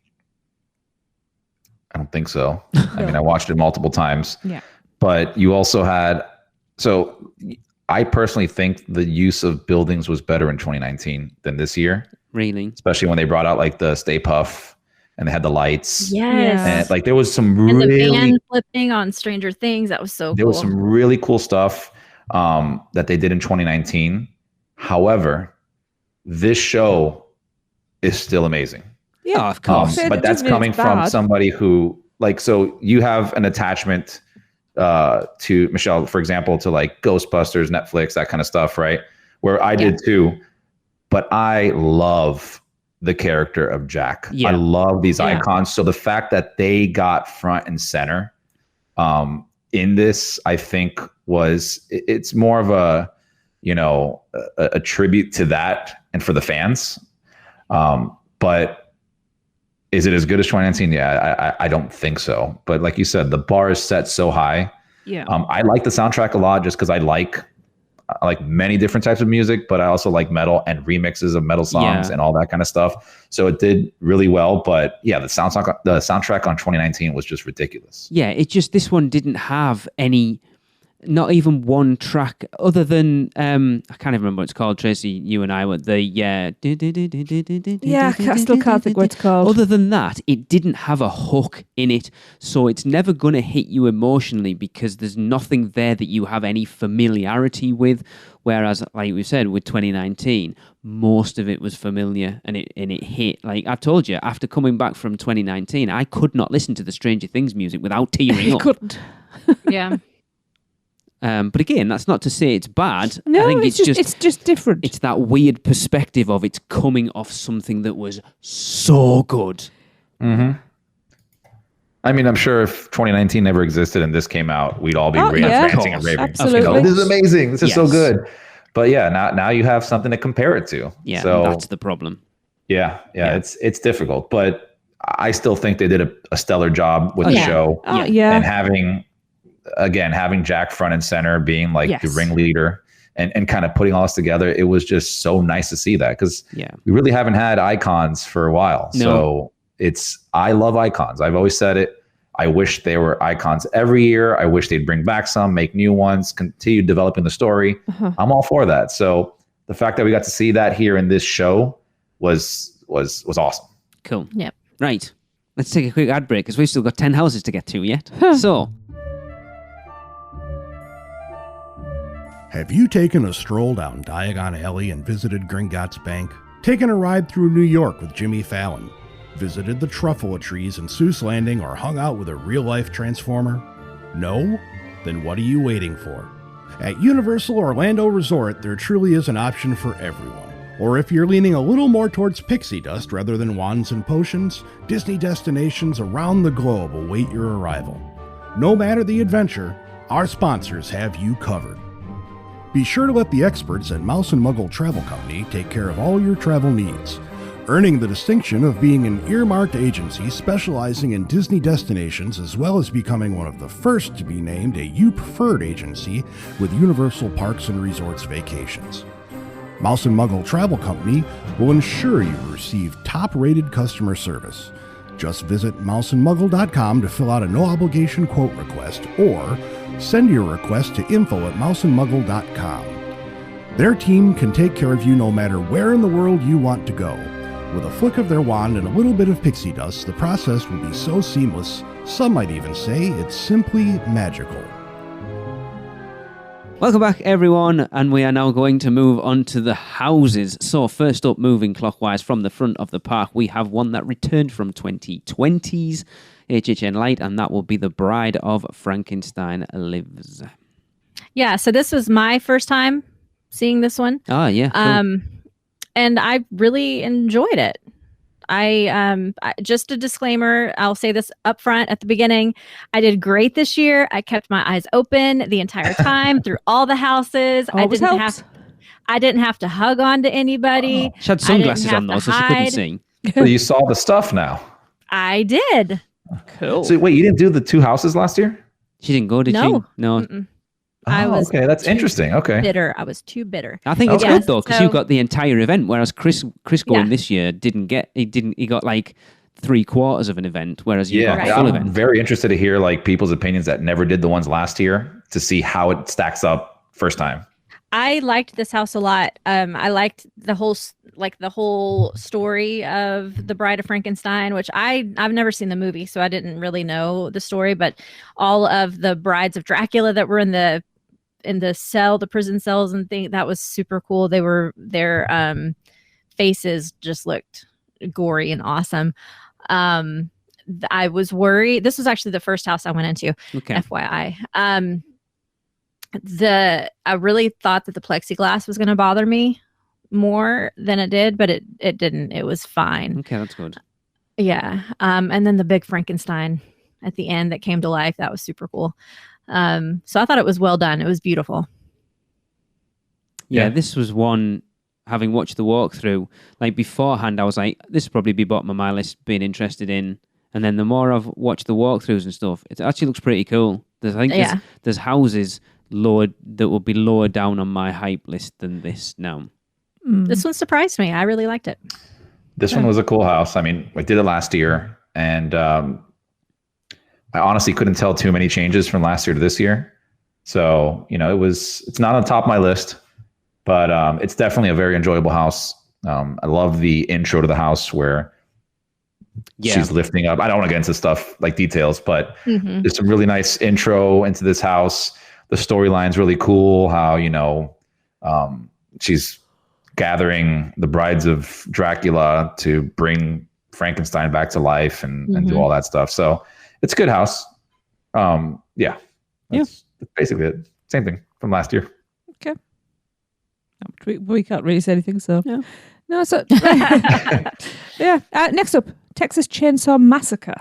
I don't think so. I mean, I watched it multiple times. Yeah. But you also had, so I personally think the use of buildings was better in 2019 than this year. Really? Especially when they brought out like the Stay Puft and they had the lights. Yes. And like there was some And really the van flipping on Stranger Things, that was so there cool. was some really cool stuff that they did in 2019. However, this show is still amazing. Yeah, of course. But that's coming from somebody who, like, so you have an attachment to Michelle, for example, to like Ghostbusters, Netflix, that kind of stuff, right? Where I did too. But I love the character of Jack. Yeah. I love these icons. So the fact that they got front and center in this, I think it's more of a, you know, a tribute to that and for the fans. But is it as good as 2019? Yeah, I don't think so. But like you said, the bar is set so high. Yeah. I like the soundtrack a lot just because I like many different types of music, but I also like metal and remixes of metal songs and all that kind of stuff. So it did really well. But yeah, the soundtrack on 2019 was just ridiculous. Yeah, this one didn't have any, not even one track other than I can't even remember what it's called. Tracy, you and I were the I still can't think what it's called. Other than that, it didn't have a hook in it, so it's never going to hit you emotionally because there's nothing there that you have any familiarity with. Whereas, like we said, with 2019, most of it was familiar and it hit. Like I told you, after coming back from 2019, I could not listen to the Stranger Things music without tearing You up. couldn't. Yeah. But again, that's not to say it's bad. No, I think it's just different. It's that weird perspective of it's coming off something that was so good. Mm-hmm. I mean, I'm sure if 2019 never existed and this came out, we'd all be ranting and raving. Absolutely. Oh, this is amazing. This is so Yes. good. But yeah, now you have something to compare it to. Yeah, so that's the problem. Yeah. It's difficult, but I still think they did a stellar job with the show. Oh, yeah. And having Jack front and center, being like the ringleader and kind of putting all this together, it was just so nice to see that because we really haven't had icons for a while. No. So I love icons. I've always said it. I wish there were icons every year. I wish they'd bring back some, make new ones, continue developing the story. I'm all for that. So the fact that we got to see that here in this show was awesome. Cool. Yep. Right. Let's take a quick ad break because we've still got 10 houses to get to yet. So, have you taken a stroll down Diagon Alley and visited Gringotts Bank? Taken a ride through New York with Jimmy Fallon? Visited the Truffalo trees in Seuss Landing or hung out with a real-life Transformer? No? Then what are you waiting for? At Universal Orlando Resort, there truly is an option for everyone. Or if you're leaning a little more towards pixie dust rather than wands and potions, Disney destinations around the globe await your arrival. No matter the adventure, our sponsors have you covered. Be sure to let the experts at Mouse Muggle Travel Company take care of all your travel needs. earning the distinction of being an earmarked agency specializing in Disney destinations, as well as becoming one of the first to be named a U Preferred agency with Universal Parks and Resorts Vacations. Mouse and Muggle Travel Company will ensure you receive top-rated customer service. Just visit mouseandmuggle.com to fill out a no-obligation quote request or send your request to info@mouseandmuggle.com. Their team can take care of you no matter where in the world you want to go. With a flick of their wand and a little bit of pixie dust, the process will be so seamless, some might even say it's simply magical. Welcome back, everyone, and we are now going to move on to the houses. So first up, moving clockwise from the front of the park, we have one that returned from 2020's HHN Light, and that will be The Bride of Frankenstein Lives. Yeah, so this was my first time seeing this one. Oh, yeah. Cool. And I really enjoyed it. Just a disclaimer, I'll say this up front at the beginning. I did great this year. I kept my eyes open the entire time through all the houses. I didn't have to hug on to anybody. She had sunglasses on though, so she couldn't see. So you saw the stuff now. I did. Cool. So wait, you didn't do the 2 houses last year? She didn't go, did she? No. Mm-mm. I was okay. That's interesting. Okay. bitter. I was too bitter. I think it's good though, because so- you got the entire event, whereas Chris going this year he got like 3/4 of an event, whereas you got the full I'm event. very interested to hear like people's opinions that never did the ones last year to see how it stacks up first time. I liked this house a lot. I liked the whole story of the Bride of Frankenstein, which I've never seen the movie, so I didn't really know the story. But all of the brides of Dracula that were in the cell, the prison cells and things, that was super cool. Their faces just looked gory and awesome. I was worried. This was actually the first house I went into. Okay. FYI. I really thought that the plexiglass was going to bother me more than it did, but it didn't. It was fine. Okay, that's good. Yeah. And then the big Frankenstein at the end that came to life, that was super cool. So I thought it was well done. It was beautiful. Yeah, this was one, having watched the walkthrough, like beforehand, I was like, this would probably be bottom of my list, being interested in. And then the more I've watched the walkthroughs and stuff, it actually looks pretty cool. There's houses that will be lower down on my hype list than this now. This one surprised me. I really liked it. This one was a cool house. I mean, I did it last year, and I honestly couldn't tell too many changes from last year to this year. So, it's not on top of my list, but it's definitely a very enjoyable house. I love the intro to the house where she's lifting up. I don't want to get into stuff like details, but there's some really nice intro into this house. The storyline's really cool. How, she's gathering the brides of Dracula to bring Frankenstein back to life and do all that stuff. So it's a good house. That's basically it. Same thing from last year. Okay. We can't really say anything, so. Yeah. No, so. Yeah. Next up, Texas Chainsaw Massacre.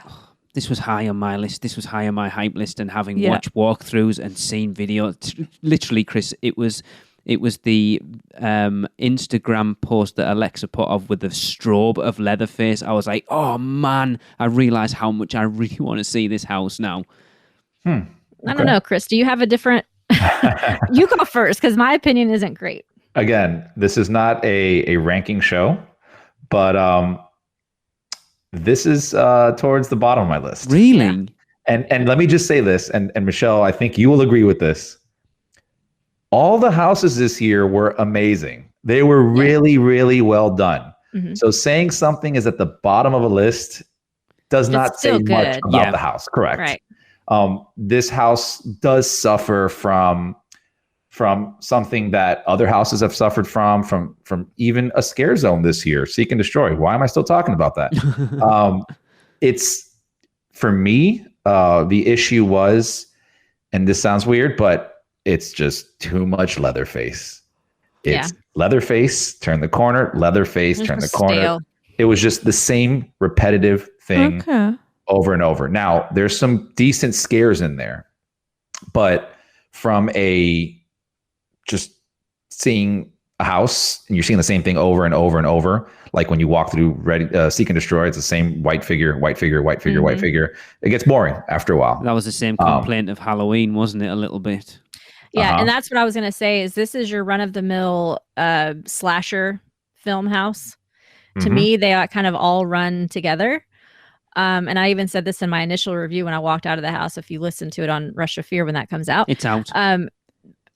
This was high on my list. This was high on my hype list, and having watched walkthroughs and seen video, literally, Chris, it was the Instagram post that Alexa put up with the strobe of Leatherface. I was like, oh man, I realized how much I really want to see this house now. I don't know, Chris. Do you have a different? You go first, because my opinion isn't great. Again, this is not a ranking show, but this is towards the bottom of my list. Really? Yeah. And let me just say this, and Michelle, I think you will agree with this. All the houses this year were amazing. They were really, really well done. So saying something is at the bottom of a list does not say much about the house. Correct. Right. This house does suffer from something that other houses have suffered from even a scare zone this year, Seek and Destroy. Why am I still talking about that? It's, for me, the issue was, and this sounds weird, but it's just too much Leatherface. It's Leatherface, turn the corner, Leatherface, turn the corner. Stale. It was just the same repetitive thing over and over. Now, there's some decent scares in there, but from just seeing a house and you're seeing the same thing over and over and over, like when you walk through Seek and Destroy, it's the same white figure, white figure, white figure, white figure. It gets boring after a while. That was the same complaint of Halloween, wasn't it? A little bit. Yeah, and that's what I was going to say. Is this is your run-of-the-mill slasher film house? To me, they kind of all run together. And I even said this in my initial review when I walked out of the house. If you listen to it on Rush of Fear when that comes out, it's out.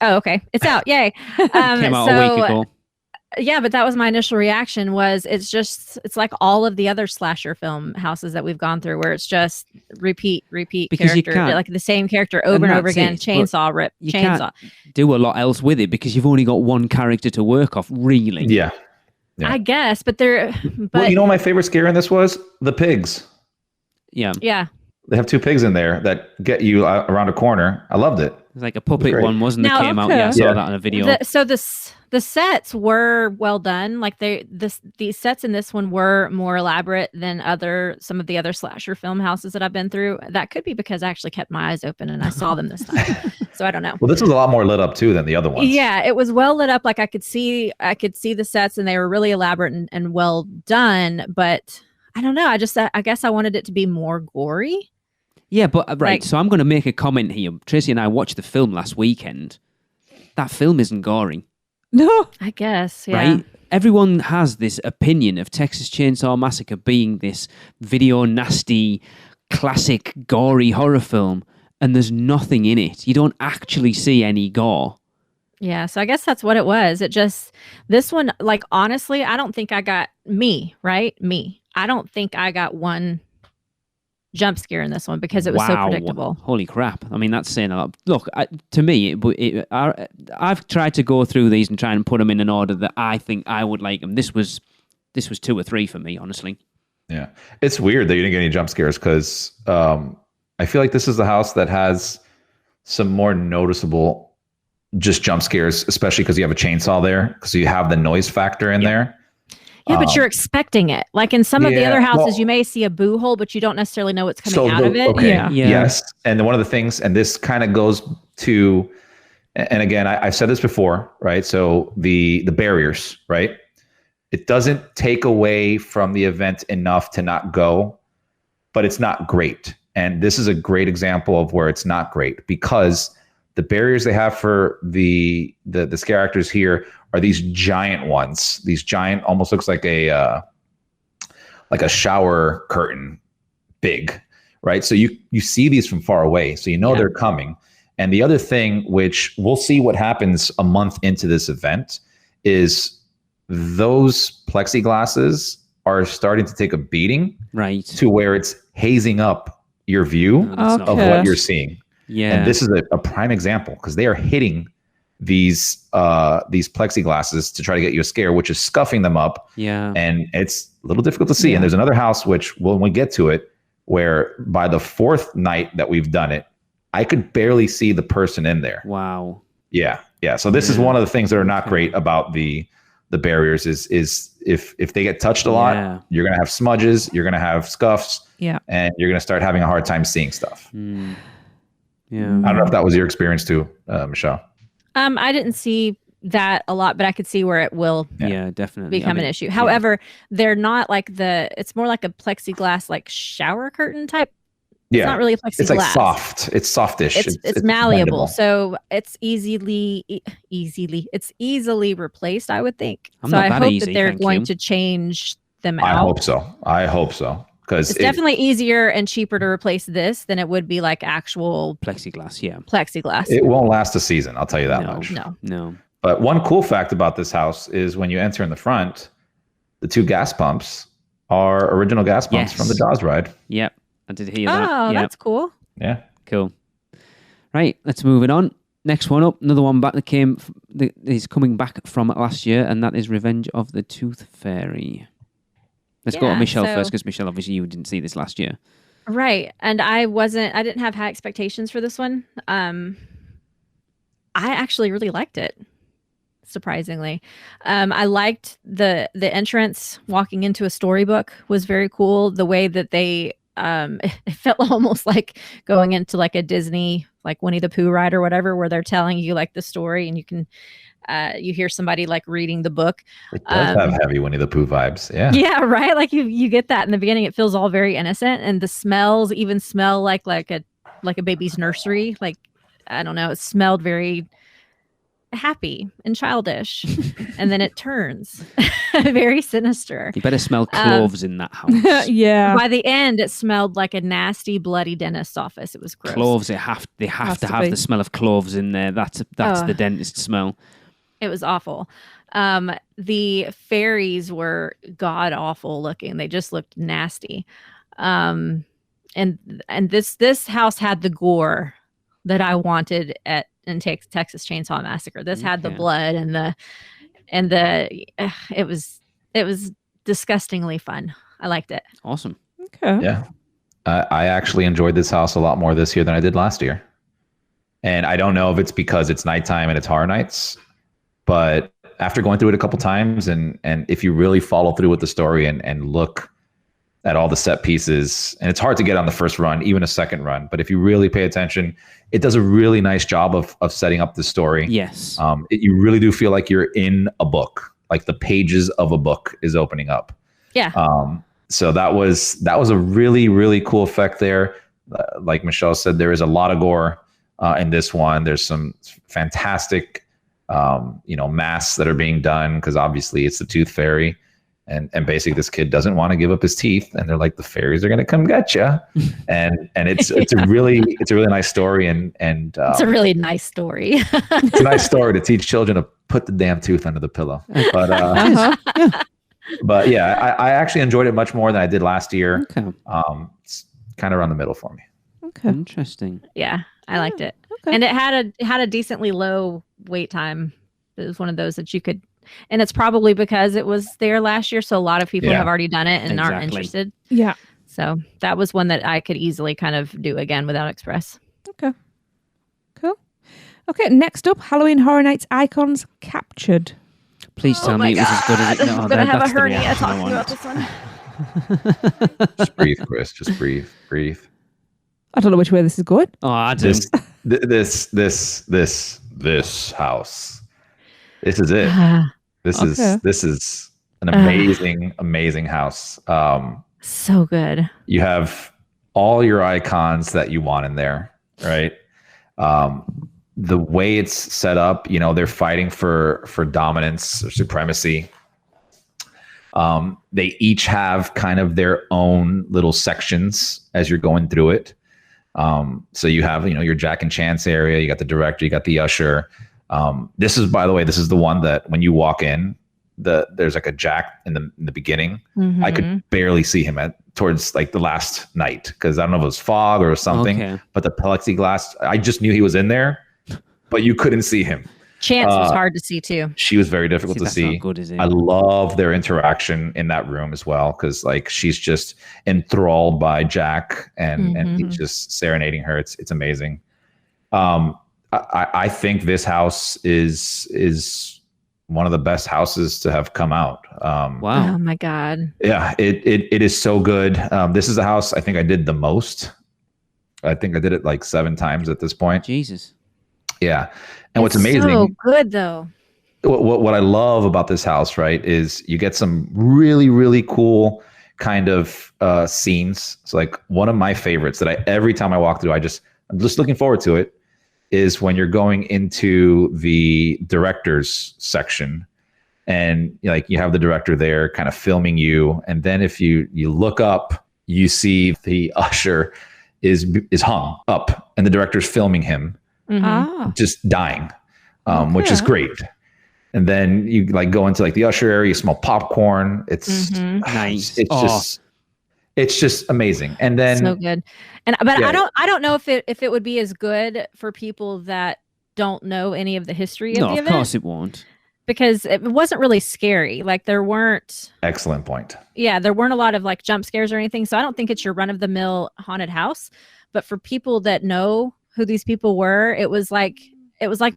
Oh, okay, it's out. Yay! Came out a week ago. Yeah, but that was my initial reaction. Was it's like all of the other slasher film houses that we've gone through, where it's just repeat because character, like the same character over and over again. Chainsaw rip, you chainsaw. Can't do a lot else with it because you've only got one character to work off, really. Yeah. I guess, but they're. Well, you know what my favorite scare in this was? The pigs. Yeah. They have 2 pigs in there that get you around a corner. I loved it. It's like a puppet one, wasn't it? Now, Came out. Yeah, I saw that on a video. So the sets were well done. Like these sets in this one were more elaborate than some of the other slasher film houses that I've been through. That could be because I actually kept my eyes open and I saw them this time. So I don't know. Well, this was a lot more lit up too than the other ones. Yeah, it was well lit up. Like I could see the sets and they were really elaborate and well done. But I don't know. I guess I wanted it to be more gory. Yeah, but right. So I'm going to make a comment here. Tracy and I watched the film last weekend. That film isn't gory. No. I guess, yeah. Right? Everyone has this opinion of Texas Chainsaw Massacre being this video nasty, classic, gory horror film, and there's nothing in it. You don't actually see any gore. Yeah, so I guess that's what it was. This one, like, honestly, I don't think I got me. I don't think I got one jump scare in this one because it was so predictable. Holy crap. I mean, that's saying a lot. Look, to me, I've tried to go through these and try and put them in an order that I think I would like them. This was 2 or 3 for me, honestly. Yeah. It's weird that you didn't get any jump scares because I feel like this is the house that has some more noticeable just jump scares, especially because you have a chainsaw there, because you have the noise factor in there. Yeah, but you're expecting it. Like in some of the other houses, you may see a boo hole, but you don't necessarily know what's coming out of it. Okay. Yeah. Yes. And one of the things, and this kind of goes to, and again, I've said this before, right? So the barriers, right? It doesn't take away from the event enough to not go, but it's not great. And this is a great example of where it's not great because the barriers they have for the scare actors here are these giant ones. These giant, almost looks like a shower curtain, big, right? So you see these from far away, so you know they're coming. And the other thing, which we'll see what happens a month into this event, is those plexiglasses are starting to take a beating, right? To where it's hazing up your view of what you're seeing. Yeah, and this is a prime example because they are hitting these plexiglasses to try to get you a scare, which is scuffing them up. Yeah, and it's a little difficult to see. And there's another house which, when we get to it, where by the 4th night that we've done it, I could barely see the person in there. Wow. Yeah. So this is one of the things that are not great about the barriers is if they get touched a lot, you're gonna have smudges, you're gonna have scuffs, and you're gonna start having a hard time seeing stuff. Yeah. I don't know if that was your experience too, Michelle. I didn't see that a lot, but I could see where it will definitely become an issue. However, they're not like it's more like a plexiglass, like shower curtain type. It's not really plexiglass. It's like soft. It's softish. It's malleable. So it's easily replaced, I would think. So I hope that they're going to change them out. I hope so. Because it's definitely easier and cheaper to replace this than it would be like actual plexiglass. Plexiglass. It won't last a season. I'll tell you that much. No. But one cool fact about this house is when you enter in the front, the 2 gas pumps are original gas pumps from the Jaws ride. Yep. I did hear that. Oh, that's cool. Yeah. Cool. Right. Let's move it on. Next one up. Another one back that is coming back from last year, and that is Revenge of the Tooth Fairy. Let's go to Michelle first, because Michelle, obviously you didn't see this last year. Right. And I didn't have high expectations for this one. I actually really liked it, surprisingly. I liked the entrance. Walking into a storybook was very cool. The way that they, it felt almost like going into like a Disney, like Winnie the Pooh ride or whatever, where they're telling you like the story and you can, You hear somebody like reading the book. It does have heavy Winnie the Pooh vibes. Yeah. Yeah, right. Like you get that in the beginning. It feels all very innocent, and the smells even smell like a baby's nursery. Like, I don't know. It smelled very happy and childish, and then it turns very sinister. You better smell cloves in that house. Yeah. By the end, it smelled like a nasty, bloody dentist's office. It was gross. Cloves. They have to have the smell of cloves in there. That's the dentist smell. It was awful. The fairies were god awful looking. They just looked nasty. And this house had the gore that I wanted in Texas Chainsaw Massacre. This had the blood and the it was disgustingly fun. I liked it. Awesome. Okay. Yeah. I actually enjoyed this house a lot more this year than I did last year. And I don't know if it's because it's nighttime and it's horror nights, but after going through it a couple times and if you really follow through with the story and look at all the set pieces, and it's hard to get on the first run, even a second run, but if you really pay attention, it does a really nice job of setting up the story. Yes. You really do feel like you're in a book, like the pages of a book is opening up. Yeah. So that was a really, really cool effect there. Like Michelle said, there is a lot of gore in this one. There's some fantastic, masks that are being done because obviously it's the Tooth Fairy. And basically this kid doesn't want to give up his teeth, and they're like, the fairies are going to come get you. And it's a really nice story. And it's a really nice story. It's a nice story to teach children to put the damn tooth under the pillow. But, but yeah, I actually enjoyed it much more than I did last year. Okay. It's kind of around the middle for me. Okay. Interesting. Yeah, I liked it. Okay. And it had a decently low wait time. It was one of those that you could, and it's probably because it was there last year, so a lot of people have already done it and aren't interested. Yeah. So that was one that I could easily kind of do again without Express. Okay. Cool. Okay, next up, Halloween Horror Nights icons captured. Please tell me it was as good as it. I'm gonna have a hernia talking about this one. Just breathe, Chris. Just breathe. Breathe. I don't know which way this is going. Oh, I do. This house. This is it. This is an amazing house. So good. You have all your icons that you want in there, right? The way it's set up, they're fighting for dominance or supremacy. They each have kind of their own little sections as you're going through it. So you have, your Jack and Chance area, you got the director, you got the usher. This is, by the way, the one that when you walk in, there's like a Jack in the beginning. Mm-hmm. I could barely see him towards like the last night because I don't know if it was fog or something, but the plexiglass, I just knew he was in there, but you couldn't see him. Chance was hard to see too. She was very difficult to see. Not good, is it? I love their interaction in that room as well because like she's just enthralled by Jack and he's just serenading her. It's amazing. I think this house is one of the best houses to have come out. Wow. Oh my God. Yeah, it is so good. This is the house I think I did the most. I think I did it like 7 times at this point. Jesus. Yeah. And what's It's amazing. so good though. What I love about this house, right, is you get some really, really cool kind of scenes. It's like one of my favorites that every time I walk through, I'm just looking forward to it, is when you're going into the director's section and you have the director there kind of filming you. And then if you look up, you see the usher is hung up and the director's filming him just dying, which is great. And then you go into the usher area, you smell popcorn. It's nice. It's just amazing. And then so good. But I don't know if it would be as good for people that don't know any of the history of the event. No, of course it won't. Because it wasn't really scary. There weren't. Excellent point. Yeah, there weren't a lot of jump scares or anything. So I don't think it's your run of the mill haunted house. But for people that know who these people were, it was like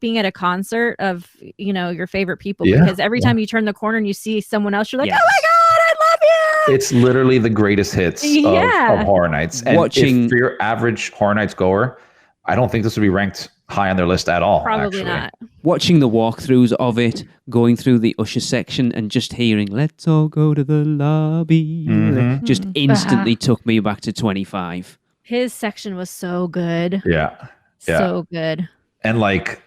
being at a concert of your favorite people. Yeah, because every time you turn the corner and you see someone else, you're like, oh my God, I love you. It's literally the greatest hits of Horror Nights. And if for your average Horror Nights goer, I don't think this would be ranked high on their list at all. Probably actually. not. Watching the walkthroughs of it, going through the usher section and just hearing, let's all go to the lobby, Mhm. just instantly took me back to 25. His section was so good. Yeah. So good. And like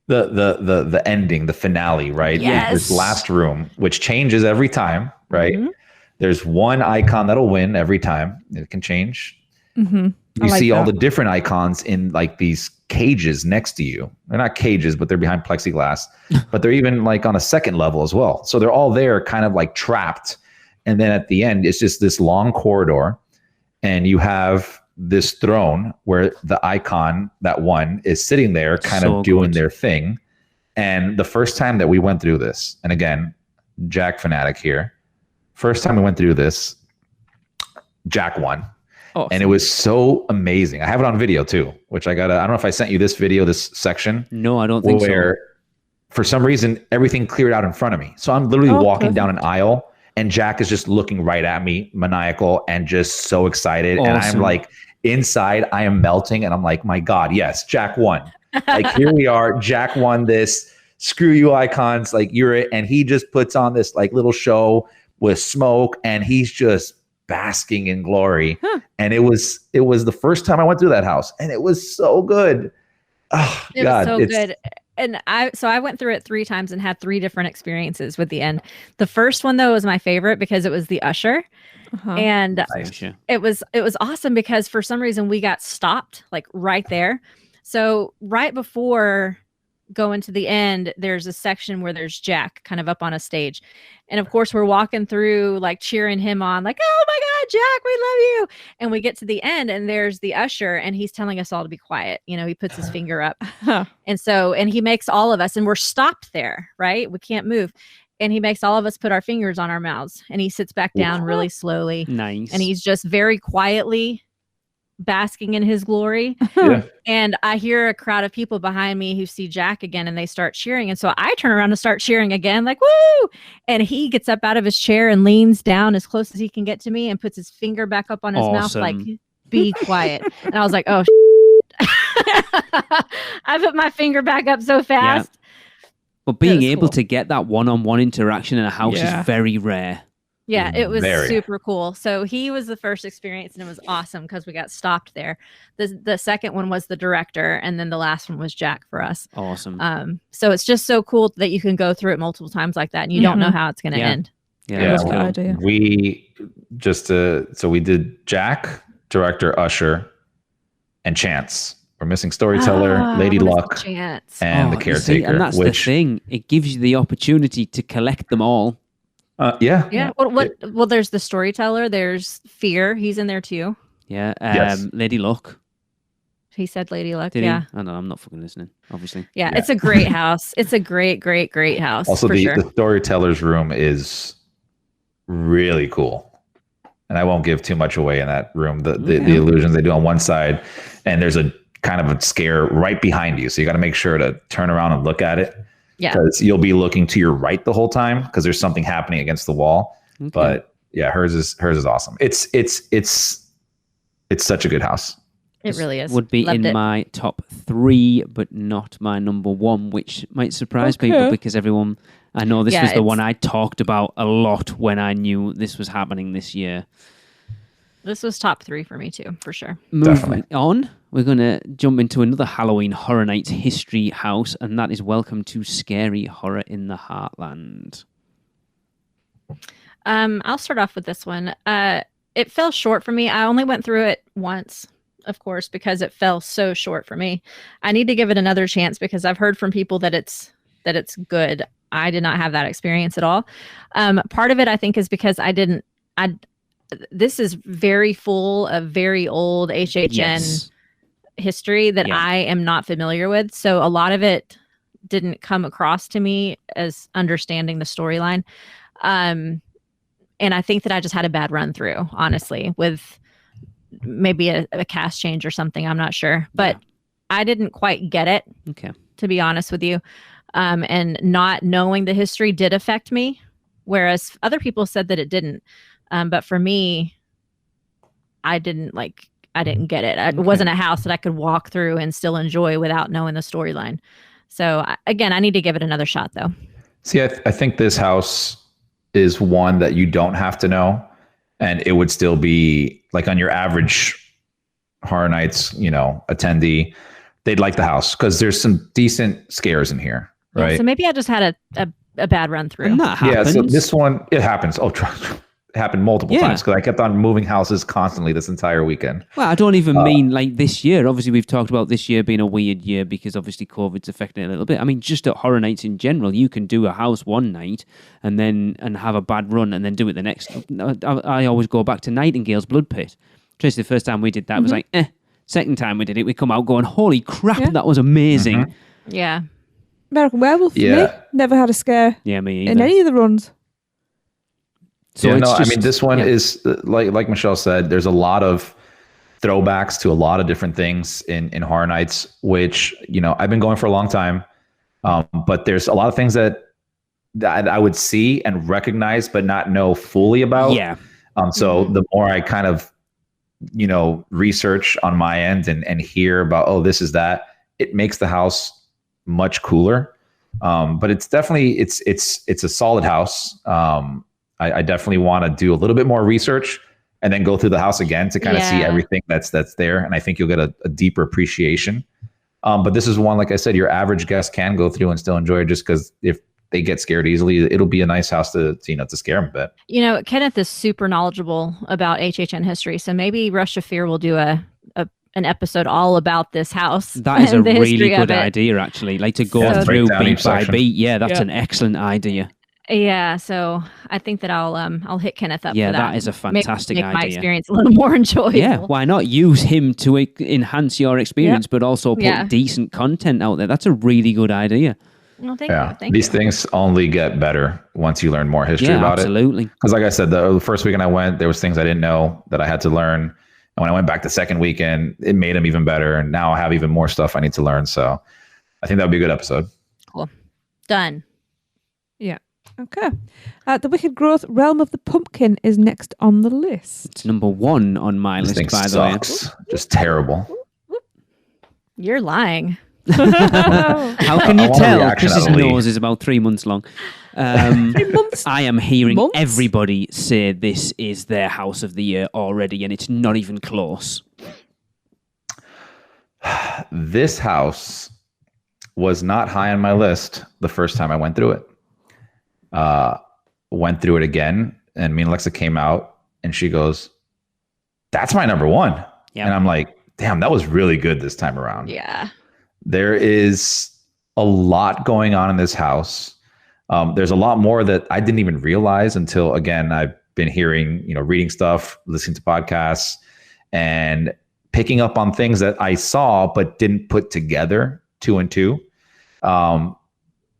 the ending, the finale, right? Yes. This last room, which changes every time, right? Mhm. There's one icon that'll win every time. It can change. Mm-hmm. You see all the different icons in like these cages next to you. They're not cages, but they're behind plexiglass. But they're even like on a second level as well. So they're all there kind of like trapped. And then at the end, it's just this long corridor. And you have this throne where the icon that won is sitting there kind So of doing good. their thing. And the first time that we went through this, and again, Jack fanatic here, first time we went through this, Jack won. Awesome. And it was so amazing. I have it on video too, which I don't know if I sent you this video, this section. No, I don't think where for some reason everything cleared out in front of me. So I'm literally walking down an aisle and Jack is just looking right at me, maniacal and just so excited. And I'm Awesome. like inside, I am melting and I'm like, my God, yes, Jack won. Like here we are, Jack won this. Screw you icons, like you're it. And he just puts on this like little show with smoke and he's just basking in glory. And it was the first time I went through that house and it was so good. Oh, It God, was so good. And I went through it 3 times and had 3 different experiences with the end. The first one though was my favorite because it was the usher. And Nice. it was awesome because for some reason we got stopped like right there. So right before going to the end, there's a section where there's Jack kind of up on a stage. And of course we're walking through like cheering him on like, oh my God, Jack, we love you. And we get to the end and there's the usher and he's telling us all to be quiet. You know, he puts his finger up. And he makes all of us, and we're stopped there, right? We can't move. And he makes all of us put our fingers on our mouths and he sits back down really slowly. Nice. And he's just very quietly basking in his glory. Yeah. And I hear a crowd of people behind me who see Jack again and they start cheering. And so I turn around and start cheering again, like, woo! And he gets up out of his chair and leans down as close as he can get to me and puts his finger back up on his mouth, like, be quiet. And I was like, oh, I put my finger back up so fast. But being was able cool. to get that one-on-one interaction in a house Yeah. is very rare. Yeah, it was Very. super cool. So he was the first experience and it was awesome because we got stopped there. The second one was the director and then the last one was Jack for us. Awesome. So it's just so cool that you can go through it multiple times like that and you don't know how it's going to Yeah. end. Yeah, That's a well, good idea. We so we did Jack, director, usher, and Chance. We're missing storyteller, Lady Luck, Chance. and the you caretaker. see, and that's the thing. It gives you the opportunity to collect them all. Yeah. Yeah. Well, there's the storyteller. There's Fear. He's in there too. Yeah. Yes. Lady Luck. He said Lady Luck. Did yeah. he? I don't know. I'm not fucking listening, obviously. Yeah. It's a great house. It's a great, great, great house. Also, for sure. the storyteller's room is really cool. And I won't give too much away in that room. The illusions they do on one side, and there's a kind of a scare right behind you. So you got to make sure to turn around and look at it. Yeah. Because you'll be looking to your right the whole time because there's something happening against the wall. Okay. But yeah, hers is awesome. It's such a good house. It really is. Would be Loved in it. my top 3, but not my number 1, which might surprise people because everyone. I know this was the one I talked about a lot when I knew this was happening this year. This was top 3 for me too, for sure. Moving on, we're going to jump into another Halloween Horror Nights history house, and that is Welcome to Scary Horror in the Heartland. I'll start off with this one. It fell short for me. I only went through it once, of course, because it fell so short for me. I need to give it another chance because I've heard from people that it's good. I did not have that experience at all. Part of it, I think, is because this is very full of very old HHN history that I am not familiar with. So a lot of it didn't come across to me as understanding the storyline. And I think that I just had a bad run through, honestly, with maybe a cast change or something. I'm not sure, but I didn't quite get it. Okay. To be honest with you. And not knowing the history did affect me, whereas other people said that it didn't. But for me, I I didn't get it. It wasn't a house that I could walk through and still enjoy without knowing the storyline. So again, I need to give it another shot though. See, I think this house is one that you don't have to know, and it would still be like on your average Horror Nights, attendee, they'd like the house because there's some decent scares in here, right? Yeah, so maybe I just had a bad run through. And that happens. Yeah, so this one, it happens. Oh, it happened multiple times because I kept on moving houses constantly this entire weekend. Well, I don't even mean like this year. Obviously, we've talked about this year being a weird year because obviously COVID's affecting it a little bit. I mean, just at Horror Nights in general, you can do a house one night and have a bad run and then do it the next. I always go back to Nightingale's Blood Pit. Tracy, the first time we did that was like, Second time we did it, we come out going, holy crap, that was amazing. Mm-hmm. Yeah. American Werewolf for me. Never had a scare me either. in any of the runs. So I mean, this one is like Michelle said. There's a lot of throwbacks to a lot of different things in Horror Nights, which I've been going for a long time. But there's a lot of things that I would see and recognize, but not know fully about. Yeah. So the more I kind of research on my end and hear about this is that, it makes the house much cooler. But it's definitely it's a solid house. I definitely want to do a little bit more research and then go through the house again to kind of see everything that's there. And I think you'll get a deeper appreciation. But this is one, like I said, your average guest can go through and still enjoy it just because if they get scared easily, it'll be a nice house to scare them a bit. Kenneth is super knowledgeable about HHN history. So maybe Rush of Fear will do an episode all about this house. That is a really good idea, actually. Like to go through beat by beat. Yeah, that's an excellent idea. Yeah, so I think that I'll hit Kenneth up for that. Yeah, that is a fantastic idea. Make my experience a little more enjoyable. Yeah, why not use him to enhance your experience, but also put decent content out there? That's a really good idea. Well, thank you. Thank These things only get better once you learn more history about absolutely. it. Because like I said, the first weekend I went, there was things I didn't know that I had to learn. And when I went back the second weekend, it made them even better. And now I have even more stuff I need to learn. So I think that would be a good episode. Cool. Done. Yeah. Okay. The Wicked Growth Realm of the Pumpkin is next on the list. It's number 1 on my list, by the way. Just terrible. You're lying. How can you tell? Chris's nose is about 3 months long. 3 months? I am hearing everybody say this is their house of the year already, and it's not even close. This house was not high on my list the first time I went through it. Went through it again, and me and Alexa came out, and she goes, "That's my number 1." Yep. And I'm like, "Damn, that was really good this time around." Yeah. There is a lot going on in this house. There's a lot more that I didn't even realize until, again, I've been hearing, reading stuff, listening to podcasts, and picking up on things that I saw but didn't put together 2 and 2.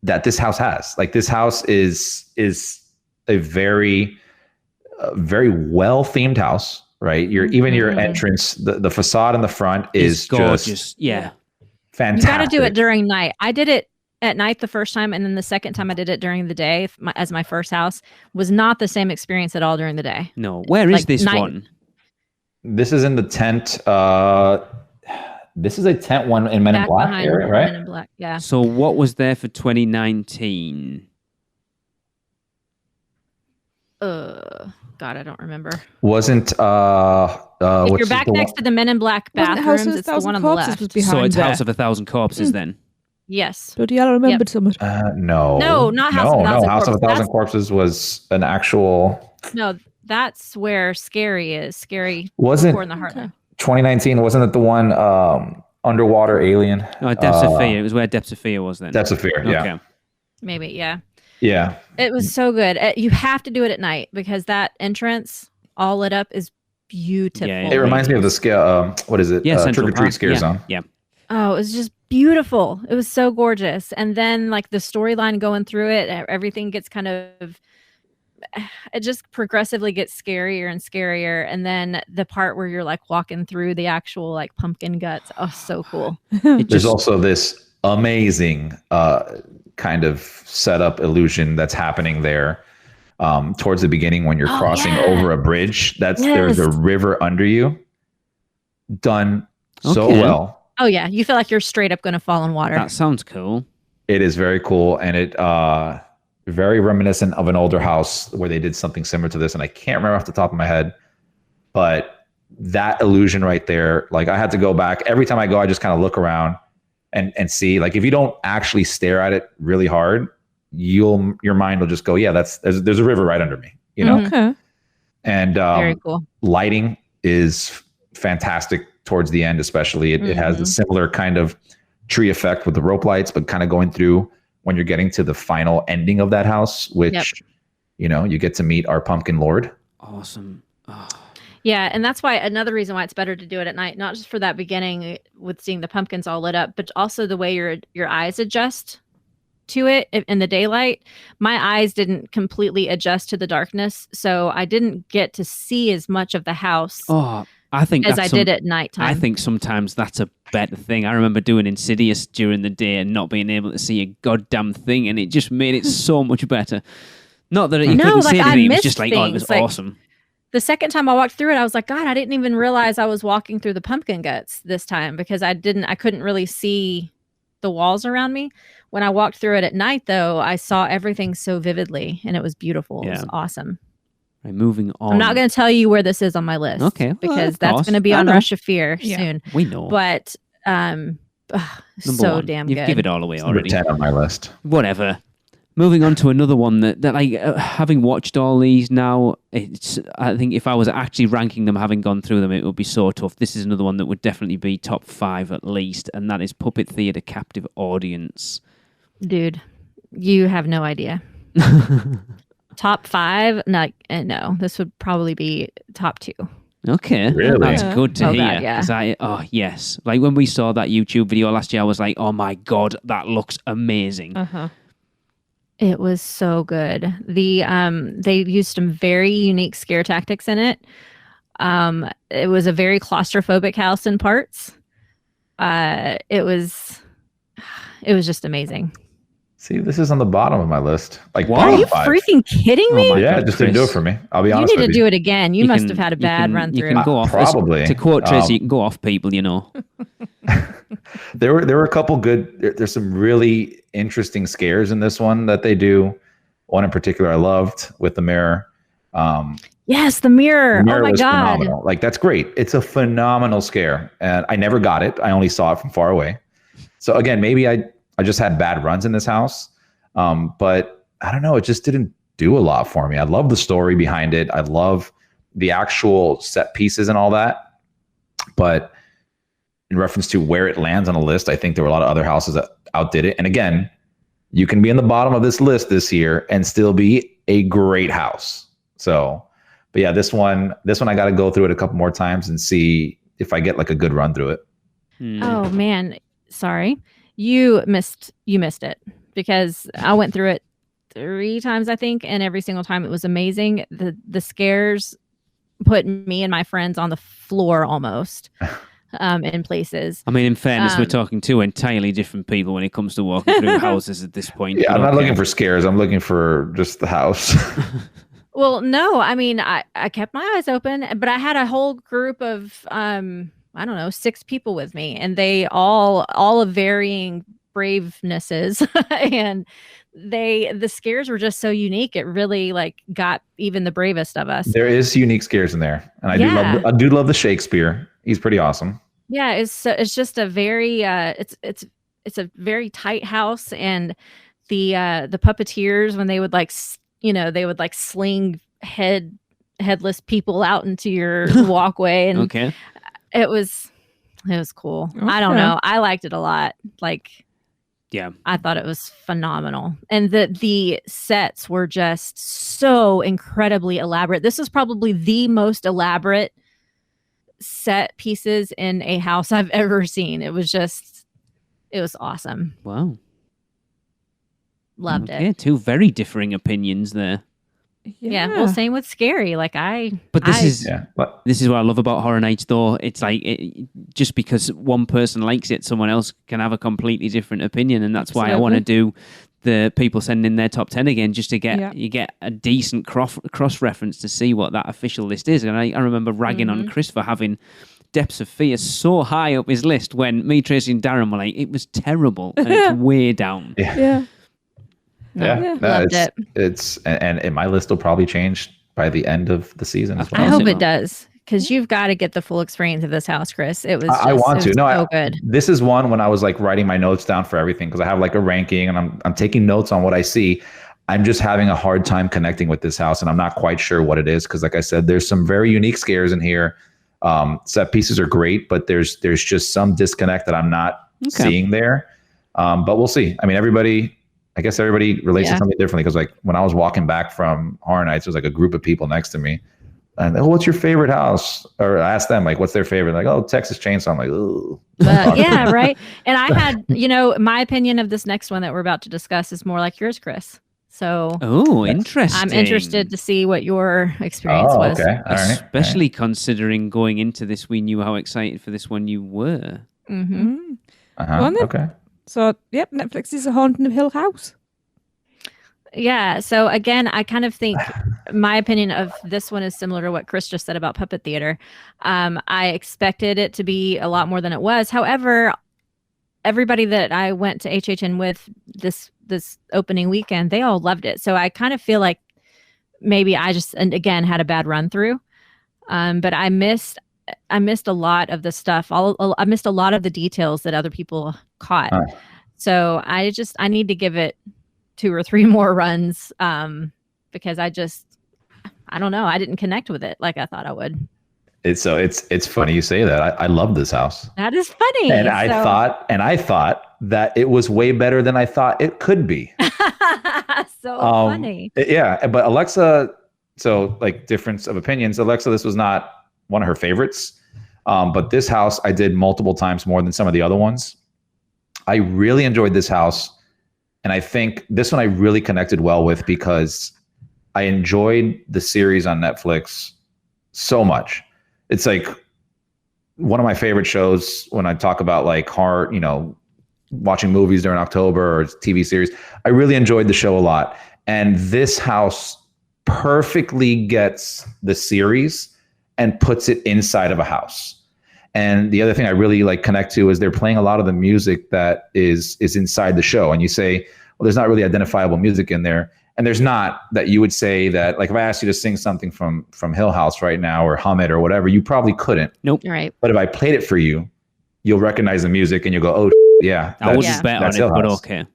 That this house has. Like, this house is a very well themed house, right? Your entrance, the facade in the front is gorgeous. Just You fantastic. got to do it during night. I did it at night the first time, and then the second time I did it during the day as my first house was not the same experience at all during the day. No. Where is this one? This is in the tent. This is a tent one in Men in Black area, right? Men in Black, yeah. So what was there for 2019? God, I don't remember. Wasn't if you're back next to the Men in Black bathrooms, it's the one on the left. So it's House of 1,000 Corpses then? Yes. Bloody hell, I remembered so much. No. No, not House of 1,000 Corpses. House of 1,000 Corpses was an actual... No, that's where Scary is. Scary wasn't in the Heartland. 2019, wasn't it the one underwater alien? No, Depths of Fear. It was where Depths of Fear was then. Depths of Fear, yeah. Okay. Maybe, yeah. Yeah. It was so good. You have to do it at night because that entrance all lit up is beautiful. Yeah, it reminds me of the scale. What is it? Trick or Treat Scare Zone. Yeah. Oh, it was just beautiful. It was so gorgeous. And then like the storyline going through it, everything gets it just progressively gets scarier and scarier. And then the part where you're like walking through the actual like pumpkin guts. Oh, so cool. There's also this amazing kind of setup illusion that's happening there towards the beginning when you're crossing over a bridge. There's a river under you. done so Okay. well. Oh yeah, you feel like you're straight up going to fall in water. That sounds cool. It is very cool, and it very reminiscent of an older house where they did something similar to this, and I can't remember off the top of my head, but that illusion right there, like I had to go back. Every time I go, I just kind of look around and see, like if you don't actually stare at it really hard, your mind will just go, yeah, there's a river right under me, you know? Mhm. Okay. And Very cool. lighting is fantastic towards the end, especially. It has a Mhm. similar kind of tree effect with the rope lights, but kind of going through when you're getting to the final ending of that house, which, Yep. you know, you get to meet our pumpkin lord. Awesome. Oh, Yeah, and that's why another reason why it's better to do it at night, not just for that beginning with seeing the pumpkins all lit up, but also the way your eyes adjust to it in the daylight. My eyes didn't completely adjust to the darkness, so I didn't get to see as much of the house I think as that's I did at nighttime. I think sometimes that's a better thing. I remember doing Insidious during the day and not being able to see a goddamn thing, and it just made it so much better. Not that you No, couldn't like, see I anything, it was missed just like, oh, it was things, like- awesome. The second time I walked through it, I was like, God, I didn't even realize I was walking through the pumpkin guts this time because I couldn't really see the walls around me. When I walked through it at night, though, I saw everything so vividly and it was beautiful. It was Yeah. awesome. Right, moving on. I'm not going to tell you where this is on my list. Okay, well, because of that's course. going to be I on know. Rush of Fear Yeah. soon. We know. But Number so one. damn You've good. given it all away It's number already. 10 on my list. Whatever. Moving on to another one that like having watched all these now, I think if I was actually ranking them, having gone through them, it would be so tough. This is another one that would definitely be top 5 at least, and that is Puppet Theatre Captive Audience. Dude, you have no idea. Top 5? No, this would probably be top 2. Okay, Really? that's Yeah. good to Oh, hear. God, yeah. 'Cause yes, like when we saw that YouTube video last year, I was like, oh my god, that looks amazing. Uh-huh. It was so good. They used some very unique scare tactics in it. It was a very claustrophobic house in parts. It was just amazing. See, this is on the bottom of my list. Like, What? Are bottom you 5. freaking kidding Oh me? my Yeah, God, it just didn't do it Chris. for me. I'll be You honest need to with do you. it again. You must have had a bad run You through. can go off. Probably. To quote Tracy, Um, you can go off people, you know. There were a couple good. There's some really interesting scares in this one that they do. One in particular I loved with the mirror. Yes, the mirror. The mirror Oh my was god. phenomenal. Like that's great. It's a phenomenal scare, and I never got it. I only saw it from far away. So again, maybe I just had bad runs in this house, but I don't know. It just didn't do a lot for me. I love the story behind it. I love the actual set pieces and all that, but in reference to where it lands on a list, I think there were a lot of other houses that outdid it. And again, you can be in the bottom of this list this year and still be a great house. So, but yeah, this one I got to go through it a couple more times and see if I get like a good run through it. Oh man, sorry. You missed it because I went through it 3 times, I think, and every single time it was amazing. The scares put me and my friends on the floor almost in places. I mean, in fairness, we're Um, talking 2 entirely different people when it comes to walking through houses at this point. Yeah, but I'm not okay. looking for scares. I'm looking for just the house. Well, no, I mean, I kept my eyes open, but I had a whole group of I don't know, 6 people with me, and they all of varying bravenesses, and the scares were just so unique. It really like got even the bravest of us. There is unique scares in there, and I do love the Shakespeare. He's pretty awesome. Yeah, it's just a very it's a very tight house, and the puppeteers when they would like sling headless people out into your walkway, and Okay. it was cool. I don't Okay. know. I liked it a lot. Like, Yeah. I thought it was phenomenal. And the sets were just so incredibly elaborate. This is probably the most elaborate set pieces in a house I've ever seen. It was awesome. Wow. Loved Okay, it. 2 very differing opinions there. Yeah. Well, same with Scary. Like But this Yeah, but is what I love about Horror Nights, though. It's like just because one person likes it, someone else can have a completely different opinion, and that's why I want to do the people sending in their top 10 again, just to get you get a decent cross reference to see what that official list is. And I remember ragging on Chris for having Depths of Fear so high up his list when me, Tracy, and Darren were like, it was terrible, and it's way down. Yeah. Loved it. It's and my list will probably change by the end of the season as well. I hope Awesome. it does, because you've got to get the full experience of this house, Chris. It was. I want to. No, so good. This is one when I was like writing my notes down for everything because I have like a ranking and I'm taking notes on what I see. I'm just having a hard time connecting with this house, and I'm not quite sure what it is because, like I said, there's some very unique scares in here. Set pieces are great, but there's just some disconnect that I'm not seeing there. But we'll see. I mean, I guess everybody relates to something differently because, like, when I was walking back from Horror Nights, there was like a group of people next to me. And what's your favorite house? Or I asked them, like, what's their favorite? Like, oh, Texas Chainsaw. I'm like, ooh. Yeah, right. And I had, my opinion of this next one that we're about to discuss is more like yours, Chris. So, Interesting. I'm interested to see what your experience was. Okay. All right. Especially considering going into this, we knew how excited for this one you were. Mm-hmm. Uh-huh. Okay. So, yep, Netflix is a Haunting of Hill House. Yeah. So again, I kind of think my opinion of this one is similar to what Chris just said about Puppet Theater. I expected it to be a lot more than it was. However, everybody that I went to HHN with this opening weekend, they all loved it. So I kind of feel like maybe I just, and again, had a bad run through. But I missed a lot of the stuff. I missed a lot of the details that other people caught. So I need to give it 2 or 3 more runs because I don't know. I didn't connect with it like I thought I would. It's funny you say that. I love this house. That is funny. And I thought that it was way better than I thought it could be. So funny. Yeah, but Alexa, so like difference of opinions. Alexa, this was not one of her favorites. But this house I did multiple times more than some of the other ones. I really enjoyed this house. And I think this one I really connected well with because I enjoyed the series on Netflix so much. It's like one of my favorite shows when I talk about like horror, watching movies during October or TV series. I really enjoyed the show a lot. And this house perfectly gets the series and puts it inside of a house. And the other thing I really like connect to is they're playing a lot of the music that is inside the show. And you say, well, there's not really identifiable music in there. And there's not that you would say that, like if I asked you to sing something from Hill House right now or hum it or whatever, you probably couldn't. Nope. Right. But if I played it for you, you'll recognize the music and you'll go, oh, yeah. I wouldn't bet on it, but okay.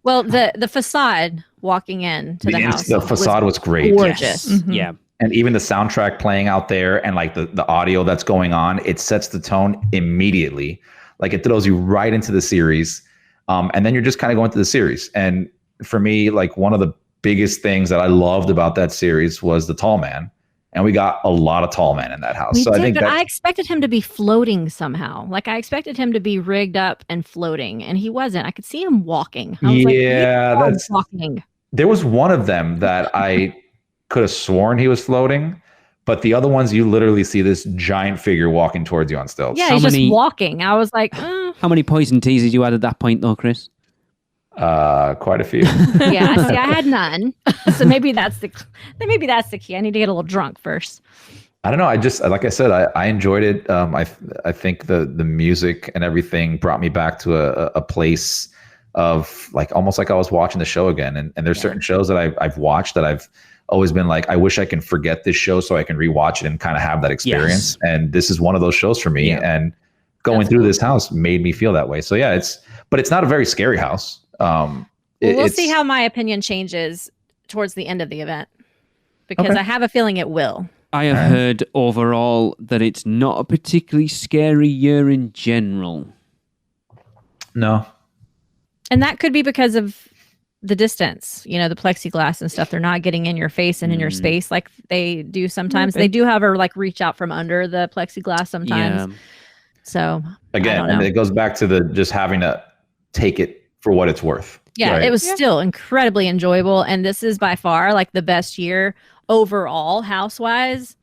Well, the facade walking in to the house. The facade was great. Gorgeous. Yes. Mm-hmm. Yeah. And even the soundtrack playing out there and like the audio that's going on, it sets the tone immediately. Like it throws you right into the series. And then you're just kind of going through the series. And for me, like one of the biggest things that I loved about that series was the tall man. And we got a lot of tall men in that house. I expected him to be floating somehow. Like I expected him to be rigged up and floating, and he wasn't. I could see him walking. I was that's walking. There was one of them that I could have sworn he was floating, but the other ones you literally see this giant figure walking towards you on stilts. Yeah, he's just walking. I was like, How many poison teas did you add at that point, though, Chris? Quite a few. Yeah, see, I had none. So maybe that's the key. I need to get a little drunk first. I don't know. I just, like I said, I enjoyed it. I think the music and everything brought me back to a place of like almost like I was watching the show again. And there's certain shows that I've watched that I've always been like, I wish I can forget this show so I can rewatch it and kind of have that experience. Yes. And this is one of those shows for me. Yeah. And going through this house made me feel that way. So yeah, but it's not a very scary house. We'll see how my opinion changes towards the end of the event because I have a feeling it will. I have heard overall that it's not a particularly scary year in general. No. And that could be because of the distance, the plexiglass and stuff. They're not getting in your face and in your space like they do sometimes. They do have her like reach out from under the plexiglass sometimes. Yeah. So again, and it goes back to the just having to take it for what it's worth. Yeah, right? It was still incredibly enjoyable. And this is by far like the best year overall house-wise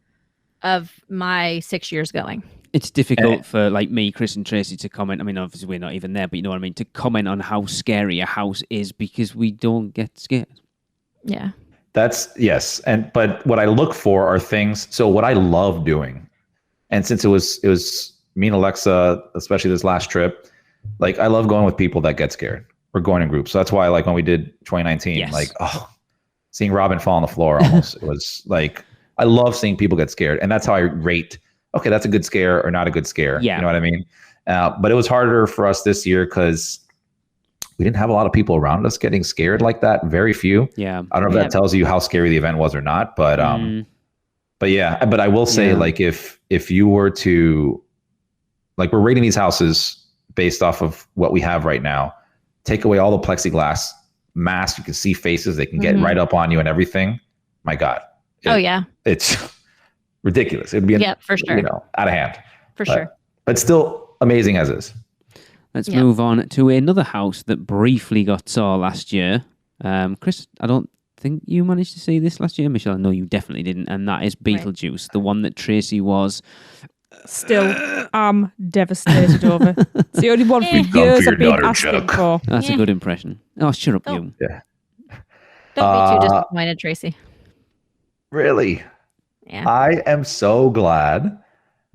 of my 6 years going. It's difficult for like me, Chris and Tracy to comment. I mean, obviously we're not even there, but you know what I mean? To comment on how scary a house is because we don't get scared. Yeah. That's yes. But what I look for are things. So what I love doing And since it was me and Alexa, especially this last trip, like I love going with people that get scared. We're going in groups. So that's why like when we did 2019, Yes. like, oh, seeing Robin fall on the floor almost, it was like, I love seeing people get scared. And that's how I rate, okay, that's a good scare or not a good scare. Yeah. You know what I mean? But it was harder for us this year because we didn't have a lot of people around us getting scared like that. Very few. Yeah. I don't know if that tells you how scary the event was or not, but yeah, but I will say like if you were to, like we're rating these houses based off of what we have right now, take away all the plexiglass masks, you can see faces, they can get right up on you and everything. My God. It's ridiculous. It'd be, for sure. Out of hand. For sure. But still amazing as is. Let's move on to another house that briefly got saw last year. Chris, I don't think you managed to see this last year. Michelle, I know you definitely didn't. And that is Beetlejuice, the one that Tracy was... Still, I'm devastated over. It's the only one for years I've been asking for. That's a good impression. Oh, shut up, you. Yeah. Don't be too disappointed, Tracy. Really? Yeah. I am so glad